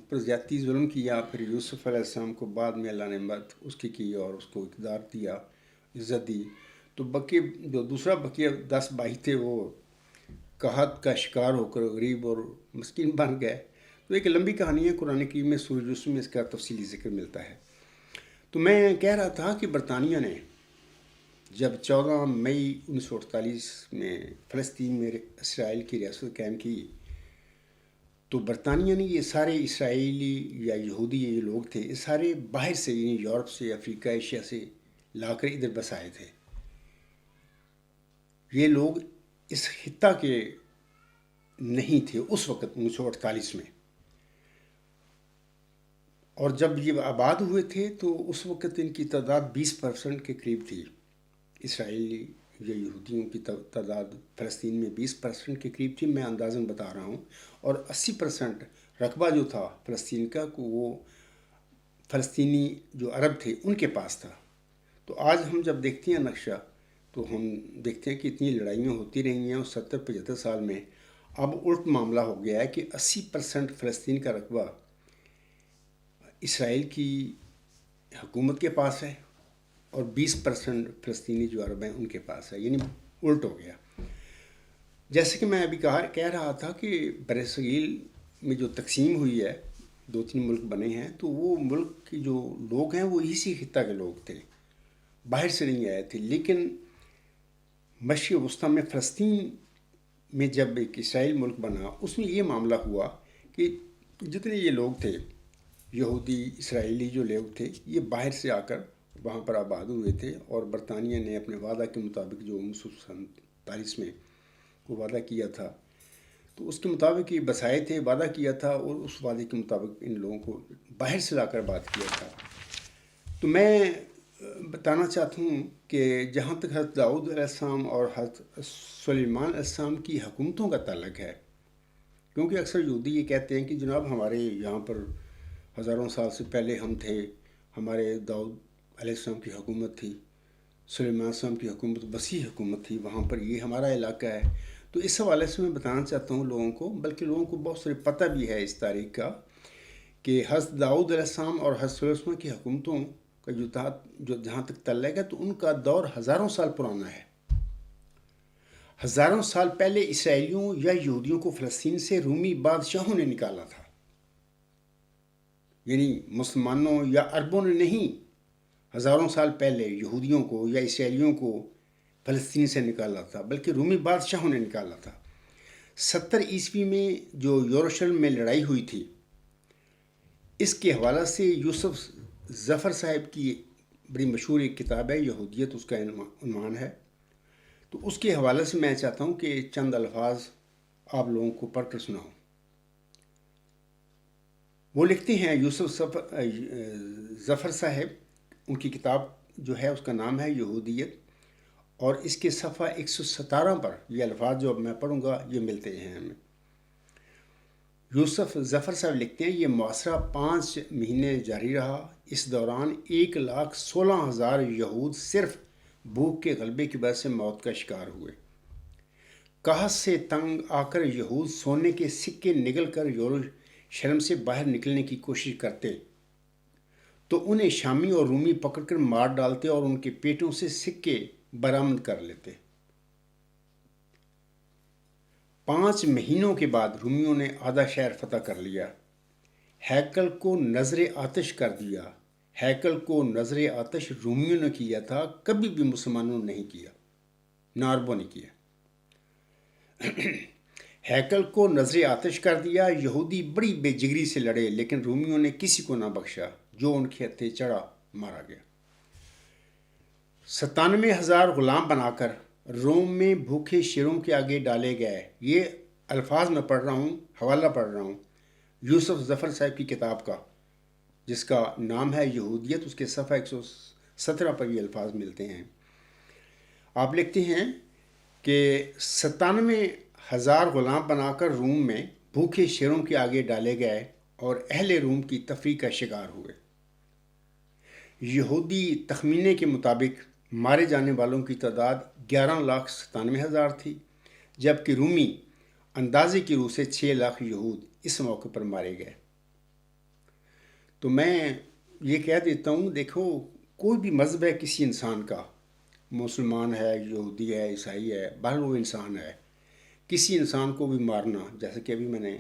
پر زیادتی ظلم کیا، پھر یوسف علیہ السلام کو بعد میں اللہ نے مدد اس کی اور اس کو اقتدار دیا، عزت دی۔ تو بقیہ جو دوسرا بقیہ 10 بھائی تھے وہ قحط کا شکار ہو کر غریب اور مسکین بن گئے۔ تو ایک لمبی کہانی ہے، قرآن کریم میں سورہ یوسف میں اس کا تفصیلی ذکر ملتا ہے۔ تو میں کہہ رہا تھا کہ برطانیہ نے جب 14 مئی 1948 میں فلسطین میں اسرائیل کی ریاست قائم کی، تو برطانیہ نے یہ سارے اسرائیلی یا یہودی یہ لوگ تھے، یہ سارے باہر سے یعنی یورپ سے، افریقہ، ایشیا سے لا کر ادھر بسائے تھے۔ یہ لوگ اس خطہ کے نہیں تھے اس وقت 1948 میں، اور جب یہ آباد ہوئے تھے تو اس وقت ان کی تعداد 20% کے قریب تھی۔ اسرائیلی یا یہودیوں کی تعداد فلسطین میں 20% کے قریب تھی، میں اندازاً بتا رہا ہوں، اور 80% رقبہ جو تھا فلسطین کا وہ فلسطینی جو عرب تھے ان کے پاس تھا۔ تو آج ہم جب دیکھتے ہیں نقشہ تو ہم دیکھتے ہیں کہ اتنی لڑائیاں ہوتی رہی ہیں، اور 70-75 سال میں اب الٹ معاملہ ہو گیا ہے کہ 80% فلسطین کا رقبہ اسرائیل کی حکومت کے پاس ہے، اور 20% فلسطینی جو عرب ہیں ان کے پاس ہے، یعنی الٹ ہو گیا۔ جیسے کہ میں ابھی کہہ رہا تھا کہ بر صغیر میں جو تقسیم ہوئی ہے، 2-3 ملک بنے ہیں، تو وہ ملک کے جو لوگ ہیں وہ اسی خطہ کے لوگ تھے، باہر سے نہیں آئے تھے، لیکن مشرق وسطیٰ میں فلسطین میں جب ایک اسرائیل ملک بنا اس میں یہ معاملہ ہوا کہ جتنے یہ لوگ تھے یہودی اسرائیلی جو لوگ تھے یہ باہر سے آ کر وہاں پر آباد ہوئے تھے، اور برطانیہ نے اپنے وعدہ کے مطابق جو 1947 میں کو وعدہ کیا تھا تو اس کے مطابق یہ بسائے تھے، وعدہ کیا تھا، اور اس وعدے کے مطابق ان لوگوں کو باہر سے لا کر بات کیا تھا۔ تو میں بتانا چاہتا ہوں کہ جہاں تک حضرت داؤد علیہ السلام اور حضرت سلیمان علیہ السلام کی حکومتوں کا تعلق ہے، کیونکہ اکثر یہودی یہ کہتے ہیں کہ جناب ہمارے یہاں پر ہزاروں سال سے پہلے ہم تھے، ہمارے داؤد علیہ السلام کی حکومت تھی، سلیمان علیہ السلام کی حکومت وسیع حکومت تھی، وہاں پر یہ ہمارا علاقہ ہے۔ تو اس حوالے سے میں بتانا چاہتا ہوں لوگوں کو، بلکہ لوگوں کو بہت سارے پتہ بھی ہے اس تاریخ کا، کہ حضرت داؤد علیہ السلام اور حضرت سلیمان کی حکومتوں کا جو جہاں تک تعلق ہے تو ان کا دور ہزاروں سال پرانا ہے۔ ہزاروں سال پہلے اسرائیلیوں یا یہودیوں کو فلسطین سے رومی بادشاہوں نے نکالا تھا، یعنی مسلمانوں یا عربوں نے نہیں، ہزاروں سال پہلے یہودیوں کو یا اسرائیلیوں کو فلسطین سے نکالا تھا، بلکہ رومی بادشاہوں نے نکالا تھا۔ 70 عیسوی میں جو یروشلم میں لڑائی ہوئی تھی، اس کے حوالے سے یوسف ظفر صاحب کی بڑی مشہور ایک کتاب ہے یہودیت، اس کا عنوان ہے، تو اس کے حوالے سے میں چاہتا ہوں کہ چند الفاظ آپ لوگوں کو پڑھ کر سناؤں۔ وہ لکھتے ہیں یوسف ظفر صاحب، ان کی کتاب جو ہے اس کا نام ہے یہودیت، اور اس کے صفحہ 117 پر یہ الفاظ جو اب میں پڑھوں گا یہ ملتے ہیں ہمیں۔ یوسف ظفر صاحب لکھتے ہیں، یہ محاصرہ 5 مہینے جاری رہا۔ اس دوران 1,16,000 یہود صرف بھوک کے غلبے کی وجہ سے موت کا شکار ہوئے۔ قحط سے تنگ آ کر یہود سونے کے سکے نگل کر یروشلم سے باہر نکلنے کی کوشش کرتے تو انہیں شامی اور رومی پکڑ کر مار ڈالتے اور ان کے پیٹوں سے سکے برآمد کر لیتے۔ 5 مہینوں کے بعد رومیوں نے آدھا شہر فتح کر لیا، ہیکل کو نظر آتش کر دیا۔ ہیکل کو نظر آتش رومیوں نے کیا تھا، کبھی بھی مسلمانوں نے نہیں کیا، نہ عربوں نے کیا۔ ہیکل کو نظر آتش کر دیا۔ یہودی بڑی بے جگری سے لڑے، لیکن رومیوں نے کسی کو نہ بخشا، جو ان کے ہتھے چڑھا مارا گیا۔ 97,000 غلام بنا کر روم میں بھوکے شیروں کے آگے ڈالے گئے۔ یہ الفاظ میں پڑھ رہا ہوں، حوالہ پڑھ رہا ہوں یوسف ظفر صاحب کی کتاب کا، جس کا نام ہے یہودیت، اس کے صفحہ 117 پر یہ الفاظ ملتے ہیں۔ آپ لکھتے ہیں کہ 97,000 غلام بنا کر روم میں بھوکے شیروں کے آگے ڈالے گئے اور اہل روم کی تفریح کا شکار ہوئے۔ یہودی تخمینے کے مطابق مارے جانے والوں کی تعداد 11,97,000 تھی، جبکہ رومی اندازے کی روح سے 6 لاکھ یہود اس موقع پر مارے گئے۔ تو میں یہ کہہ دیتا ہوں، دیکھو کوئی بھی مذہب ہے کسی انسان کا، مسلمان ہے، یہودی ہے، عیسائی ہے، بہرحال وہ انسان ہے، کسی انسان کو بھی مارنا، جیسا کہ ابھی میں نے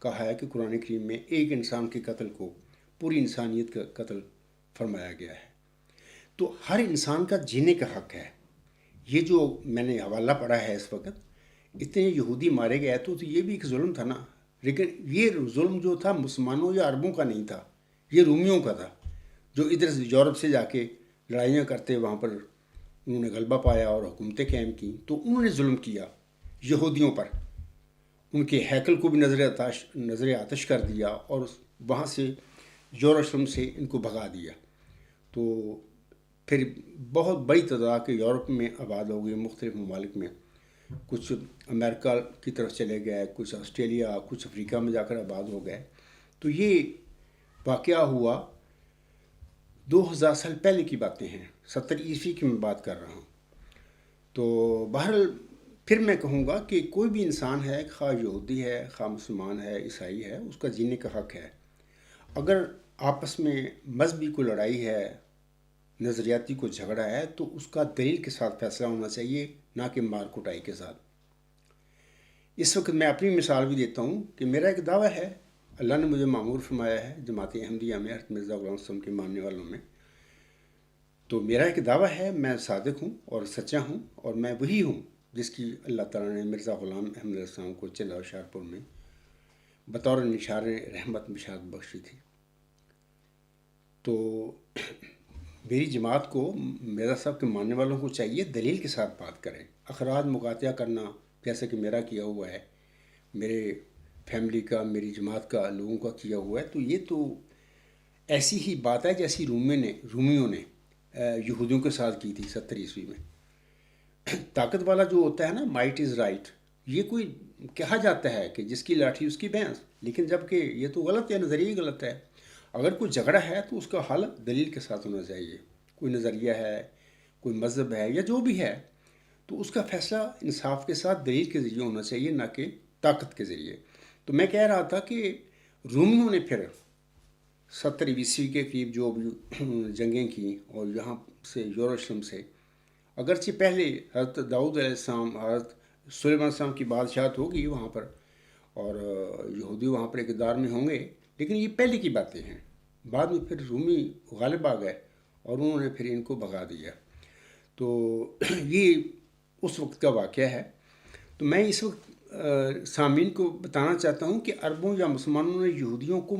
کہا ہے کہ قرآن کریم میں ایک انسان کے قتل کو پوری انسانیت کا قتل فرمایا گیا ہے۔ تو ہر انسان کا جینے کا حق ہے۔ یہ جو میں نے حوالہ پڑھا ہے اس وقت، اتنے یہودی مارے گئے تو یہ بھی ایک ظلم تھا نا، لیکن یہ ظلم جو تھا مسلمانوں یا عربوں کا نہیں تھا، یہ رومیوں کا تھا، جو ادھر سے یورپ سے جا کے لڑائیاں کرتے وہاں پر انہوں نے غلبہ پایا اور حکومتیں قائم کی، تو انہوں نے ظلم کیا یہودیوں پر، ان کے ہیکل کو بھی نظر آتش کر دیا اور وہاں سے یروشلم سے ان کو بھگا دیا۔ تو پھر بہت بڑی تعداد کے یورپ میں آباد ہو گئے، مختلف ممالک میں، کچھ امریکہ کی طرف چلے گئے، کچھ آسٹریلیا، کچھ افریقہ میں جا کر آباد ہو گئے۔ تو یہ واقعہ ہوا 2000 سال پہلے کی باتیں ہیں، 70 عیسوی کی میں بات کر رہا ہوں۔ تو بہرحال پھر میں کہوں گا کہ کوئی بھی انسان ہے، خواہ یہودی ہے، خواہ مسلمان ہے، عیسائی ہے، اس کا جینے کا حق ہے۔ اگر آپس میں مذہبی کو لڑائی ہے، نظریاتی کو جھگڑا ہے، تو اس کا دلیل کے ساتھ فیصلہ ہونا چاہیے، نہ کہ مار کٹائی کے ساتھ۔ اس وقت میں اپنی مثال بھی دیتا ہوں کہ میرا ایک دعویٰ ہے، اللہ نے مجھے معمور فرمایا ہے جماعت احمدیہ میں، حضرت مرزا غلام حسن کے ماننے والوں میں، تو میرا ایک دعویٰ ہے، میں صادق ہوں اور سچا ہوں، اور میں وہی ہوں جس کی اللہ تعالیٰ نے مرزا غلام احمد علیہ السلام کو چندہ ہوشیارپور میں بطور نشار رحمت بشارت بخشی تھی. تو میری جماعت کو، مرزا صاحب کے ماننے والوں کو چاہیے دلیل کے ساتھ بات کریں. اخراج مقاطعہ کرنا جیسا کہ میرا کیا ہوا ہے، میرے فیملی کا، میری جماعت کا، لوگوں کا کیا ہوا ہے، تو یہ تو ایسی ہی بات ہے جیسی رومیوں نے یہودیوں کے ساتھ کی تھی 70 عیسوی میں. طاقت والا جو ہوتا ہے نا، مائٹ از رائٹ، یہ کوئی کہا جاتا ہے کہ جس کی لاٹھی اس کی بھینس، لیکن جب کہ یہ تو غلط ہے، نظریہ غلط ہے. اگر کوئی جھگڑا ہے تو اس کا حل دلیل کے ساتھ ہونا چاہیے. کوئی نظریہ ہے، کوئی مذہب ہے، یا جو بھی ہے، تو اس کا فیصلہ انصاف کے ساتھ دلیل کے ذریعے ہونا چاہیے، نہ کہ طاقت کے ذریعے. تو میں کہہ رہا تھا کہ رومیوں نے پھر 70 عیسوی کے قریب جو بھی جنگیں کیں، اور یہاں سے یروشلم سے، اگرچہ پہلے حضرت داؤد علیہ السلام، حضرت سلیمان علیہ السلام کی بادشاہت ہوگی وہاں پر، اور یہودی وہاں پر اقتدار میں ہوں گے، لیکن یہ پہلے کی باتیں ہیں. بعد میں پھر رومی غالب آ گئے اور انہوں نے پھر ان کو بھگا دیا. تو یہ اس وقت کا واقعہ ہے. تو میں اس وقت سامعین کو بتانا چاہتا ہوں کہ عربوں یا مسلمانوں نے یہودیوں کو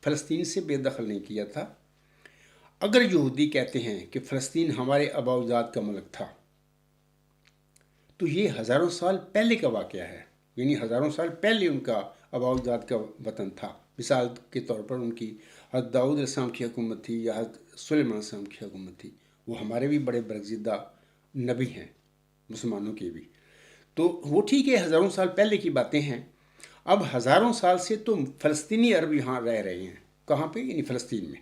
فلسطین سے بے دخل نہیں کیا تھا. اگر یہودی کہتے ہیں کہ فلسطین ہمارے آباء و اجداد کا ملک تھا، تو یہ ہزاروں سال پہلے کا واقعہ ہے. یعنی ہزاروں سال پہلے ان کا آباء و اجداد کا وطن تھا. مثال کے طور پر ان کی حضرت داؤد علیہ السلام کی حکومت تھی، یا حضرت سلیمان علیہ السلام کی حکومت تھی. وہ ہمارے بھی بڑے برگزیدہ نبی ہیں، مسلمانوں کے بھی. تو وہ ٹھیک ہے، ہزاروں سال پہلے کی باتیں ہیں. اب ہزاروں سال سے تو فلسطینی عرب یہاں رہ رہے ہیں. کہاں پہ؟ یعنی فلسطین میں.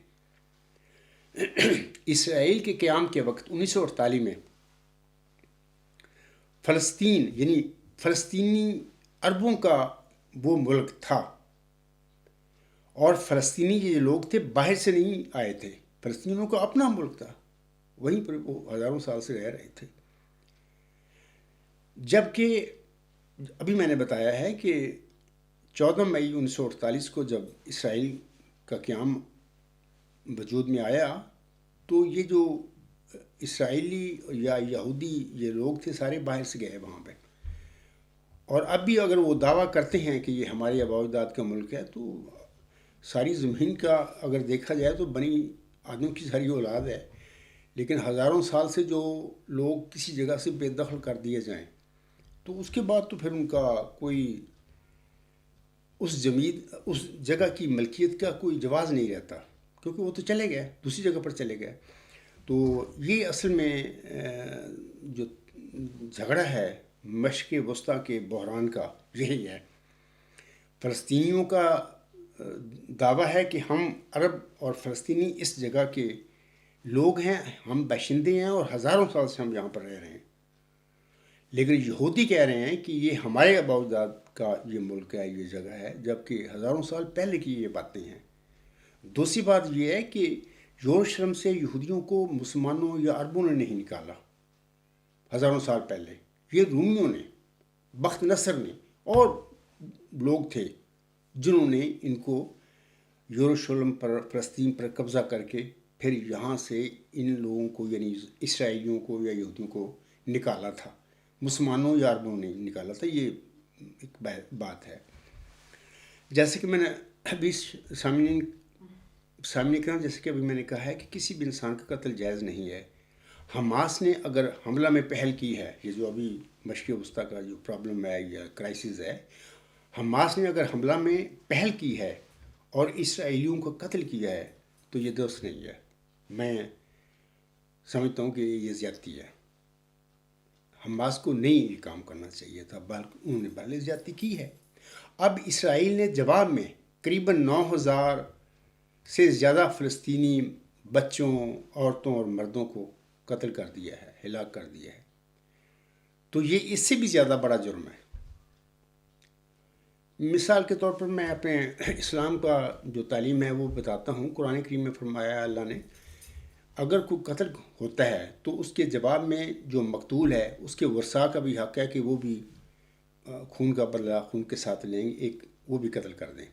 اسرائیل کے قیام کے وقت 1948 میں فلسطین یعنی فلسطینی عربوں کا وہ ملک تھا. اور فلسطینی یہ لوگ تھے باہر سے نہیں آئے تھے، فلسطینیوں کا اپنا ملک تھا، وہیں پر وہ ہزاروں سال سے رہ رہے تھے. جبکہ ابھی میں نے بتایا ہے کہ 14 مئی 1948 کو جب اسرائیل کا قیام وجود میں آیا، تو یہ جو اسرائیلی یا یہودی یہ لوگ تھے سارے باہر سے گئے وہاں پہ. اور اب بھی اگر وہ دعویٰ کرتے ہیں کہ یہ ہمارے آباء و اجداد کا ملک ہے، تو ساری زمین کا اگر دیکھا جائے تو بنی آدم کی ساری اولاد ہے. لیکن ہزاروں سال سے جو لوگ کسی جگہ سے بے دخل کر دیے جائیں، تو اس کے بعد تو پھر ان کا کوئی اس جگہ کی ملکیت کا کوئی جواز نہیں رہتا، کیونکہ وہ تو چلے گئے، دوسری جگہ پر چلے گئے. تو یہ اصل میں جو جھگڑا ہے مشرق وسطیٰ کے بحران کا یہی ہے. فلسطینیوں کا دعویٰ ہے کہ ہم عرب اور فلسطینی اس جگہ کے لوگ ہیں، ہم باشندے ہیں، اور ہزاروں سال سے ہم یہاں پر رہ رہے ہیں. لیکن یہودی کہہ رہے ہیں کہ یہ ہمارے آباء و اجداد کا یہ ملک ہے، یہ جگہ ہے، جبکہ ہزاروں سال پہلے کی یہ باتیں ہیں. دوسری بات یہ ہے کہ یروشلم سے یہودیوں کو مسلمانوں یا عربوں نے نہیں نکالا ہزاروں سال پہلے. یہ رومیوں نے، بخت نصر نے اور لوگ تھے جنہوں نے ان کو یروشلم پر، فلسطین پر قبضہ کر کے پھر یہاں سے ان لوگوں کو یعنی اسرائیلیوں کو یا یہودیوں کو نکالا تھا. مسلمانوں یا عربوں نے نکالا تھا. یہ ایک بات ہے. جیسے کہ میں نے ابھی سامنے کرام، جیسے کہ ابھی میں نے کہا ہے کہ کسی بھی انسان کا قتل جائز نہیں ہے. حماس نے اگر حملہ میں پہل کی ہے، یہ جو ابھی مشرق وسطیٰ کا جو پرابلم ہے یا کرائسس ہے، حماس نے اگر حملہ میں پہل کی ہے اور اسرائیلیوں کو قتل کیا ہے، تو یہ درست نہیں ہے. میں سمجھتا ہوں کہ یہ زیادتی ہے. حماس کو نہیں یہ کام کرنا چاہیے تھا، بلکہ انہوں نے پہلے زیادتی کی ہے. اب اسرائیل نے جواب میں قریباً 9,000 سے زیادہ فلسطینی بچوں، عورتوں اور مردوں کو قتل کر دیا ہے، ہلاک کر دیا ہے. تو یہ اس سے بھی زیادہ بڑا جرم ہے. مثال کے طور پر میں اپنے اسلام کا جو تعلیم ہے وہ بتاتا ہوں. قرآن کریم میں فرمایا اللہ نے، اگر کوئی قتل ہوتا ہے تو اس کے جواب میں جو مقتول ہے اس کے ورثاء کا بھی حق ہے کہ وہ بھی خون کا بدلہ خون کے ساتھ لیں گے، وہ بھی قتل کر دیں.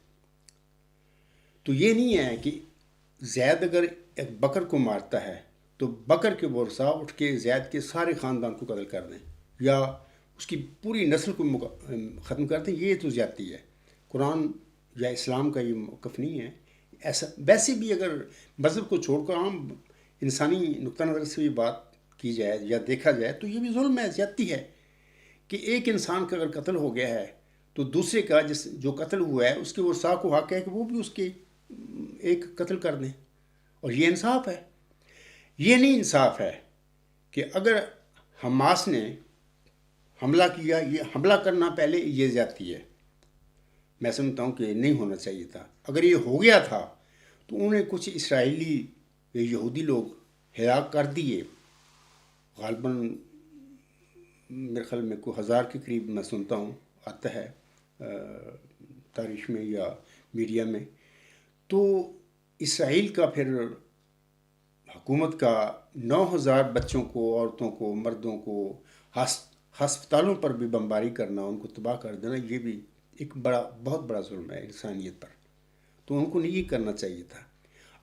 تو یہ نہیں ہے کہ زید اگر ایک بکر کو مارتا ہے تو بکر کے ورثاء اٹھ کے زید کے سارے خاندان کو قتل کر دیں. یا اس کی پوری نسل کو ختم کر دیں، یہ تو زیادتی ہے۔ قرآن یا اسلام کا یہ موقف نہیں ہے ایسا۔ ویسے بھی اگر مذہب کو چھوڑ کر عام انسانی نقطہ نظر سے بھی بات کی جائے یا دیکھا جائے تو یہ بھی ظلم ہے، زیادتی ہے کہ ایک انسان کا اگر قتل ہو گیا ہے تو دوسرے کا جو قتل ہوا ہے اس کے ورثاء کو حق ہے کہ وہ بھی اس کے ایک قتل کر دیں، اور یہ انصاف ہے۔ یہ نہیں انصاف ہے کہ اگر حماس نے حملہ کیا، یہ حملہ کرنا پہلے یہ زیادتی ہے۔ میں سمجھتا ہوں کہ نہیں ہونا چاہیے تھا۔ اگر یہ ہو گیا تھا تو انہیں کچھ اسرائیلی یا یہودی لوگ ہلاک کر دیے، غالباً میرے خیال میں کوئی 1000 کے قریب میں سنتا ہوں آتا ہے تاریخ میں یا میڈیا میں۔ تو اسرائیل کا پھر حکومت کا 9000 بچوں کو، عورتوں کو، مردوں کو ہسپتالوں پر بھی بمباری کرنا، ان کو تباہ کر دینا، یہ بھی ایک بہت بڑا ظلم ہے انسانیت پر۔ تو ان کو نہیں یہ کرنا چاہیے تھا۔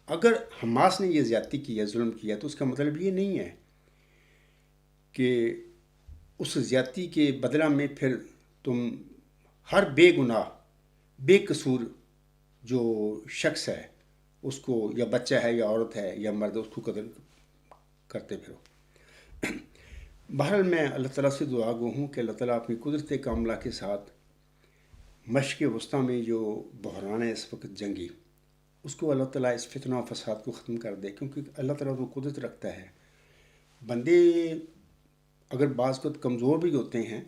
اگر حماس نے یہ زیادتی کیا، ظلم کیا، تو اس کا مطلب یہ نہیں ہے کہ اس زیادتی کے بدلہ میں پھر تم ہر بے گناہ بے قصور جو شخص ہے اس کو، یا بچہ ہے یا عورت ہے یا مرد، اس کو قتل کرتے پھرو۔ بہرحال میں اللہ تعالیٰ سے دعا گو ہوں کہ اللہ تعالیٰ اپنی قدرت کاملہ کے ساتھ مشرق وسطیٰ میں جو بحران ہے اس وقت جنگی، اس کو اللہ تعالیٰ اس فتنہ و فساد کو ختم کر دے، کیونکہ اللہ تعالیٰ تو قدرت رکھتا ہے۔ بندے اگر بعض وقت کمزور بھی ہوتے ہیں،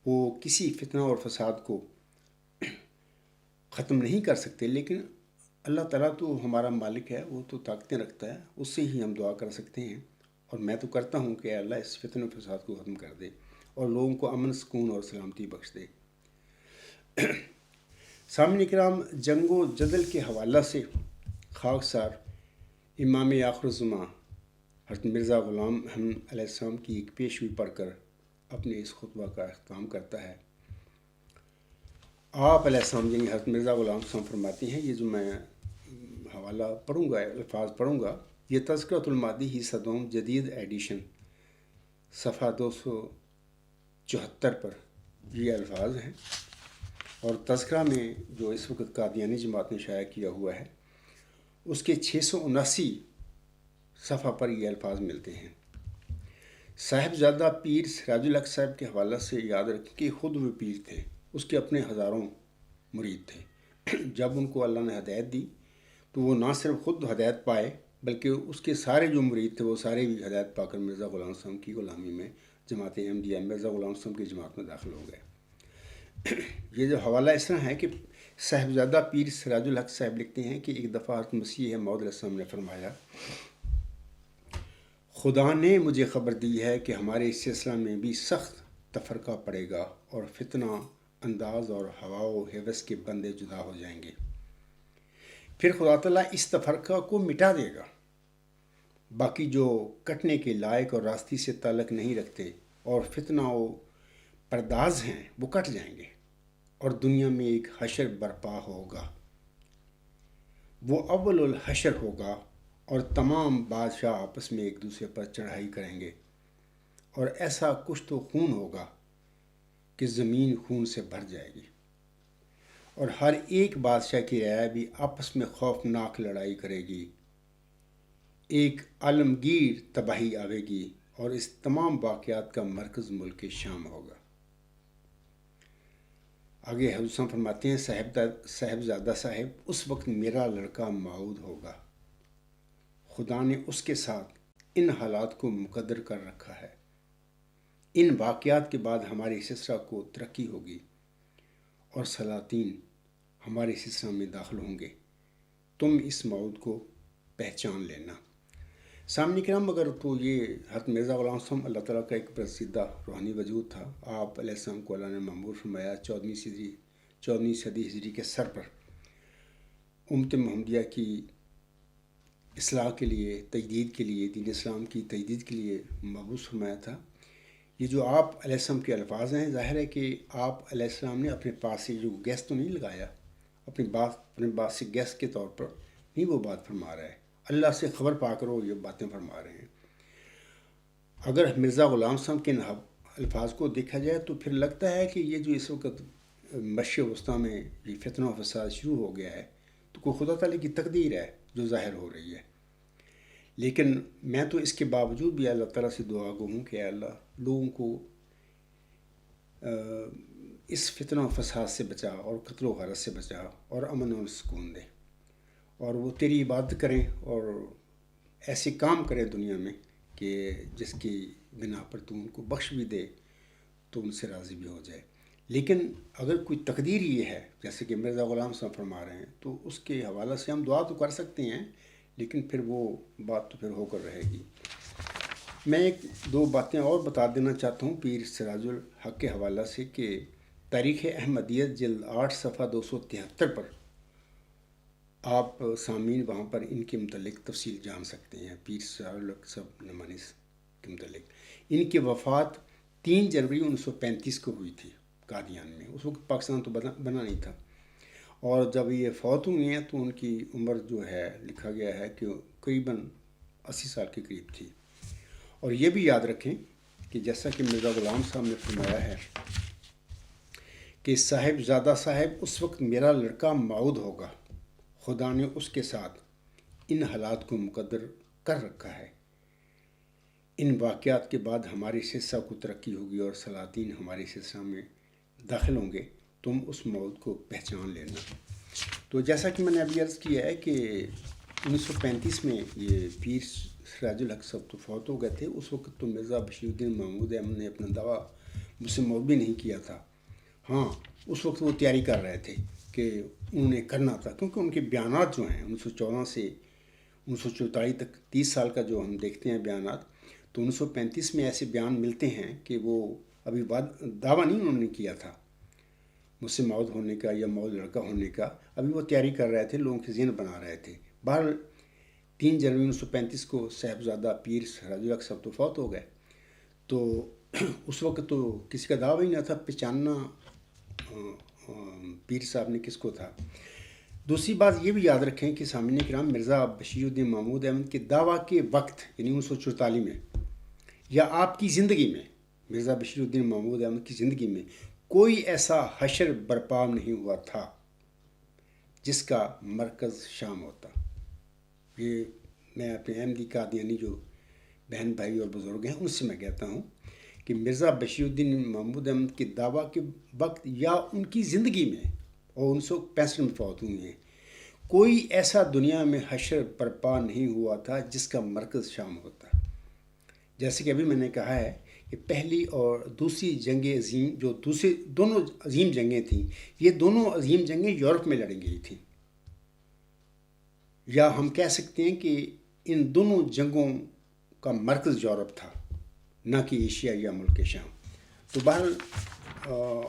وہ کسی فتنہ اور فساد کو ختم نہیں کر سکتے، لیکن اللہ تعالیٰ تو ہمارا مالک ہے، وہ تو طاقتیں رکھتا ہے، اس سے ہی ہم دعا کر سکتے ہیں۔ اور میں تو کرتا ہوں کہ اللہ اس فتنہ و فساد کو ختم کر دے اور لوگوں کو امن، سکون اور سلامتی بخش دے۔ سامعین کرام، جنگ و جدل کے حوالہ سے خاکسار امام آخر الزماں حضرت مرزا غلام احمد علیہ السلام کی ایک پیشوی پڑھ کر اپنے اس خطبہ کا اختتام کرتا ہے۔ آپ علیہ السلام یعنی حضرت مرزا غلام السلام فرماتے ہیں، یہ جو میں حوالہ پڑھوں گا، الفاظ پڑھوں گا، یہ تذکرۃ المادی حصہ دوم جدید ایڈیشن صفحہ 274 پر یہ الفاظ ہیں، اور تذکرہ میں جو اس وقت قادیانی جماعت نے شائع کیا ہوا ہے اس کے 679 صفحہ پر یہ الفاظ ملتے ہیں۔ صاحبزادہ پیر سراج الحق صاحب کے حوالہ سے یاد رکھیں کہ خود وہ پیر تھے، اس کے اپنے ہزاروں مرید تھے۔ جب ان کو اللہ نے ہدایت دی تو وہ نہ صرف خود ہدایت پائے بلکہ اس کے سارے جو مرید تھے وہ سارے بھی ہدایت پا کر مرزا غلام السلام کی غلامی میں جماعت احمدیہ مرزا غلام السلام کی جماعت میں داخل ہو گئے۔ یہ جو حوالہ اس طرح ہے کہ صاحبزادہ پیر سراج الحق صاحب لکھتے ہیں کہ ایک دفعہ حضرت مسیح موعود علیہ السلام نے فرمایا، خدا نے مجھے خبر دی ہے کہ ہمارے اس سلسلہ میں بھی سخت تفرقہ پڑے گا اور فتنہ انداز اور ہوا و ہوس کے بندے جدا ہو جائیں گے، پھر خدا تعالیٰ اس تفرقہ کو مٹا دے گا، باقی جو کٹنے کے لائق اور راستی سے تعلق نہیں رکھتے اور فتنہ و پرداز ہیں وہ کٹ جائیں گے، اور دنیا میں ایک حشر برپا ہوگا، وہ اول الحشر ہوگا، اور تمام بادشاہ آپس میں ایک دوسرے پر چڑھائی کریں گے، اور ایسا کشت و خون ہوگا کہ زمین خون سے بھر جائے گی، اور ہر ایک بادشاہ کی رعایا بھی آپس میں خوفناک لڑائی کرے گی، ایک عالمگیر تباہی آئے گی، اور اس تمام واقعات کا مرکز ملک شام ہوگا۔ آگے حضور فرماتے ہیں، صاحبزادہ صاحب، اس وقت میرا لڑکا موعود ہوگا، خدا نے اس کے ساتھ ان حالات کو مقدر کر رکھا ہے، ان واقعات کے بعد ہمارے سلسلہ کو ترقی ہوگی اور سلاطین ہمارے سلسلہ میں داخل ہوں گے، تم اس موعود کو پہچان لینا۔ سامنے کرام، اگر تو یہ حضرت مرزا غلام السلام اللہ تعالیٰ کا ایک برسیدہ روحانی وجود تھا، آپ علیہ السلام کو اللہ نے معمور فرمایا 14ویں صدی ہجری کے سر پر امت محمدیہ کی اصلاح کے لیے، تجدید کے لیے، دین اسلام کی تجدید کے لیے مبعوث فرمایا تھا۔ یہ جو آپ علیہ السلام کے الفاظ ہیں، ظاہر ہے کہ آپ علیہ السلام نے اپنے پاس سے جو گیس تو نہیں لگایا، اپنے بات سے گیس کے طور پر نہیں وہ بات فرما رہا ہے، اللہ سے خبر پا کر وہ یہ باتیں فرما رہے ہیں۔ اگر مرزا غلام صاحب کے الفاظ کو دیکھا جائے تو پھر لگتا ہے کہ یہ جو اس وقت مشرق وسطیٰ میں یہ فتنہ و فساد شروع ہو گیا ہے تو کوئی خدا تعالیٰ کی تقدیر ہے جو ظاہر ہو رہی ہے. لیکن میں تو اس کے باوجود بھی اللہ تعالیٰ سے دعا گو ہوں کہ اے اللہ لوگوں کو اس فتنہ و فساد سے بچا اور قتل و غارت سے بچا اور امن اور سکون دے، اور وہ تیری عبادت کریں اور ایسے کام کریں دنیا میں کہ جس کی بنا پر تو ان کو بخش بھی دے تو ان سے راضی بھی ہو جائے. لیکن اگر کوئی تقدیر یہ ہے جیسے کہ مرزا غلام صاحب فرما رہے ہیں تو اس کے حوالہ سے ہم دعا تو کر سکتے ہیں، لیکن پھر وہ بات تو پھر ہو کر رہے گی. میں ایک دو باتیں اور بتا دینا چاہتا ہوں پیر سراج الحق کے حوالہ سے کہ تاریخ احمدیت جلد 8 صفحہ 273 پر آپ سامعین وہاں پر ان کے متعلق تفصیل جان سکتے ہیں. پیر سراج الحق صاحب نعمانی کے متعلق ان کی وفات 3 جنوری 1935 کو ہوئی تھی قادیان میں. اس وقت پاکستان تو بنا نہیں تھا، اور جب یہ فوت ہوئی ہیں تو ان کی عمر جو ہے لکھا گیا ہے کہ قریباً 80 سال کے قریب تھی. اور یہ بھی یاد رکھیں کہ جیسا کہ مرزا غلام صاحب نے فرمایا ہے کہ صاحب زادہ صاحب اس وقت میرا لڑکا معود ہوگا، خدا نے اس کے ساتھ ان حالات کو مقدر کر رکھا ہے. ان واقعات کے بعد ہمارے سلسلہ کو ترقی ہوگی اور سلاطین ہمارے سلسلہ میں داخل ہوں گے، تم اس موت کو پہچان لینا. تو جیسا کہ میں نے ابھی عرض کیا ہے کہ 1935 میں یہ پیر سراج الحق صاحب تو فوت ہو گئے تھے. اس وقت تو مرزا بشیر الدین محمود احمد نے اپنا دعویٰ مجھ سے موت بھی نہیں کیا تھا. ہاں اس وقت وہ تیاری کر رہے تھے کہ انہوں نے کرنا تھا، کیونکہ ان کے بیانات جو ہیں 1914 سے 1944 تک 30 سال کا جو ہم دیکھتے ہیں بیانات، تو 1935 میں ایسے بیان ملتے ہیں کہ وہ ابھی دعویٰ نہیں انہوں نے کیا تھا مجھ سے موت ہونے کا یا موت لڑکا ہونے کا، ابھی وہ تیاری کر رہے تھے، لوگوں کے ذہن بنا رہے تھے. بہرحال 3 جنوری 1935 کو صاحبزادہ پیر سراج الحق صاحب تو فوت ہو گئے. تو اس وقت تو کسی کا دعویٰ ہی نہ تھا، پہچاننا پیر صاحب نے کس کو تھا. دوسری بات یہ بھی یاد رکھیں کہ سامعین کرام مرزا بشیر الدین محمود احمد کے دعویٰ کے وقت یعنی 1944 میں یا آپ کی زندگی میں، مرزا بشیر الدین محمود احمد کی زندگی میں کوئی ایسا حشر برپا نہیں ہوا تھا جس کا مرکز شام ہوتا. یہ میں اپنے احمدی قادیانی جو بہن بھائی اور بزرگ ہیں ان سے میں کہتا ہوں کہ مرزا بشیر الدین محمود احمد کے دعویٰ کے وقت یا ان کی زندگی میں، اور 1965 میں فوت ہوئی ہیں، کوئی ایسا دنیا میں حشر برپا نہیں ہوا تھا جس کا مرکز شام ہوتا. جیسے کہ ابھی میں نے کہا ہے کہ پہلی اور دوسری جنگ عظیم جو دونوں عظیم جنگیں تھیں، یہ دونوں عظیم جنگیں یورپ میں لڑی گئی تھیں، یا ہم کہہ سکتے ہیں کہ ان دونوں جنگوں کا مرکز یورپ تھا، نہ کہ ایشیا یا ملک شام. تو بہرحال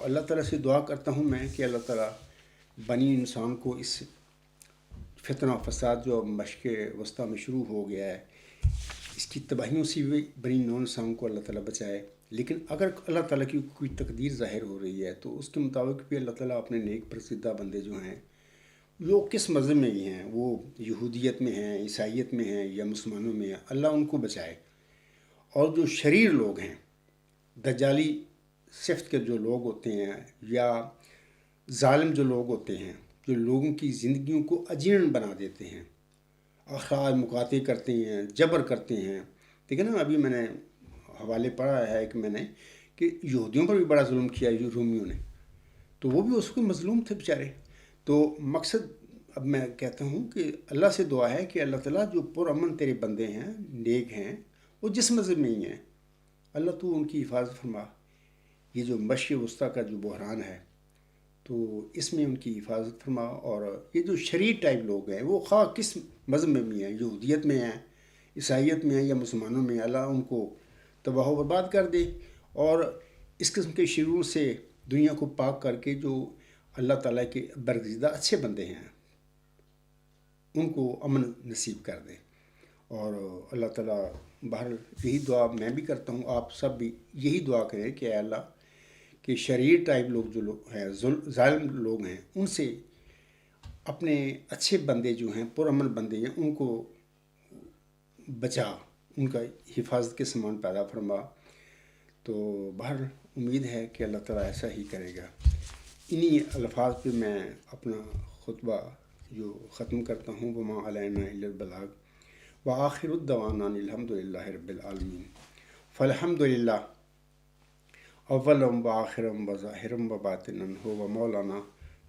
اللہ تعالیٰ سے دعا کرتا ہوں میں کہ اللہ تعالیٰ بنی انسان کو اس فتنہ و فساد جو مشرق وسطیٰ میں شروع ہو گیا ہے، اس کی تباہیوں سے بھی بنی نوع انسان کو اللہ تعالیٰ بچائے. لیکن اگر اللہ تعالیٰ کی کوئی تقدیر ظاہر ہو رہی ہے تو اس کے مطابق بھی اللہ تعالیٰ اپنے نیک پرسیدہ بندے جو ہیں، جو کس مذہب میں بھی ہیں، وہ یہودیت میں ہیں، عیسائیت میں ہیں یا مسلمانوں میں ہیں، اللہ ان کو بچائے. اور جو شریر لوگ ہیں، دجالی صفت کے جو لوگ ہوتے ہیں یا ظالم جو لوگ ہوتے ہیں، جو لوگوں کی زندگیوں کو اجیرن بنا دیتے ہیں، اخراج مقاطع کرتے ہیں، جبر کرتے ہیں. دیکھیں نا، ابھی میں نے حوالے پڑھا ہے کہ میں نے کہ یہودیوں پر بھی بڑا ظلم کیا رومیوں نے، تو وہ بھی اس کو مظلوم تھے بیچارے. تو مقصد اب میں کہتا ہوں کہ اللہ سے دعا ہے کہ اللہ تعالیٰ جو پرامن تیرے بندے ہیں، نیک ہیں، وہ جس مذہب میں ہی ہیں، اللہ تو ان کی حفاظت فرما. یہ جو مشرق وسطیٰ کا جو بحران ہے تو اس میں ان کی حفاظت فرما. اور یہ جو شریر ٹائپ لوگ ہیں، وہ خواہ کس مذہب میں بھی ہیں، یہودیت میں ہیں، عیسائیت میں ہیں یا مسلمانوں میں، اللہ ان کو تباہ و برباد کر دے. اور اس قسم کے شرور سے دنیا کو پاک کر کے جو اللہ تعالیٰ کے برگزیدہ اچھے بندے ہیں ان کو امن نصیب کر دے. اور اللہ تعالیٰ بہر یہی دعا میں بھی کرتا ہوں، آپ سب بھی یہی دعا کریں کہ اے اللہ کہ شریر ٹائپ لوگ جو لوگ ہیں، ظالم لوگ ہیں، ان سے اپنے اچھے بندے جو ہیں، پرامن بندے ہیں، ان کو بچا، ان کا حفاظت کے سامان پیدا فرما تو بہر امید ہے کہ اللہ تعالیٰ ایسا ہی کرے گا۔ انہی الفاظ پہ میں اپنا خطبہ جو ختم کرتا ہوں، وما علینا الا البلاغ وآخر الدعوانا الحمد للہ رب العالمین۔ فالحمد للہ اولم و آخرم و ظاہرم و باطنن ہو و مولانا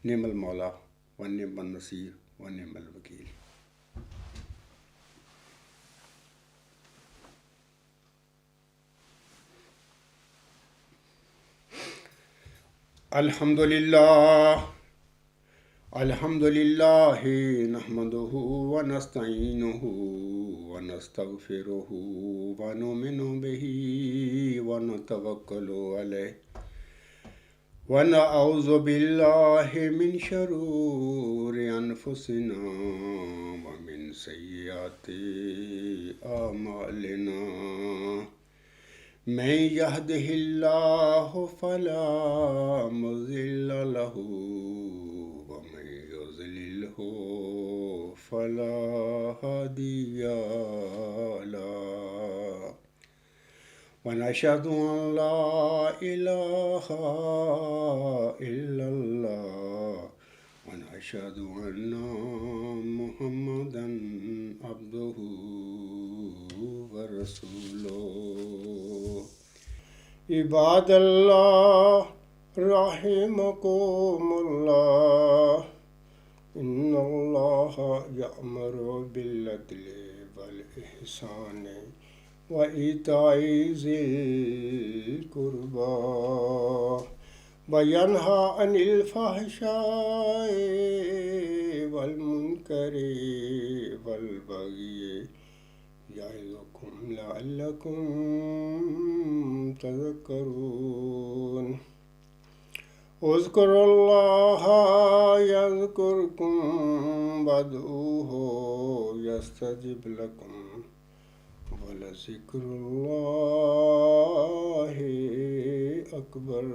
نعم المولا و نعم النصیر و نعم الوکیل۔ الحمد للہ نحمده ونستعینه ونستغفره ونؤمن به ونتوکل علیہ ونعوذ باللہ من شرور انفسنا ومن سیئات اعمالنا، من يهده الله فلا مضل له ومن يضلله فلا هادي له، ونشهد أن لا إله إلا الله ونشهد أن محمدا عبده ورسوله۔ عباد اللہ رحمكم اللہ، ان اللہ یأمر بالعدل والإحسان وإیتاء ذی القربى وینہی عن الفحشاء والمنکر والبغی یعظکم لعلکم تذکرون۔ اذکروا اللہ یذکرکم وادعوہ یستجب لکم ولذکر اللہ اکبر۔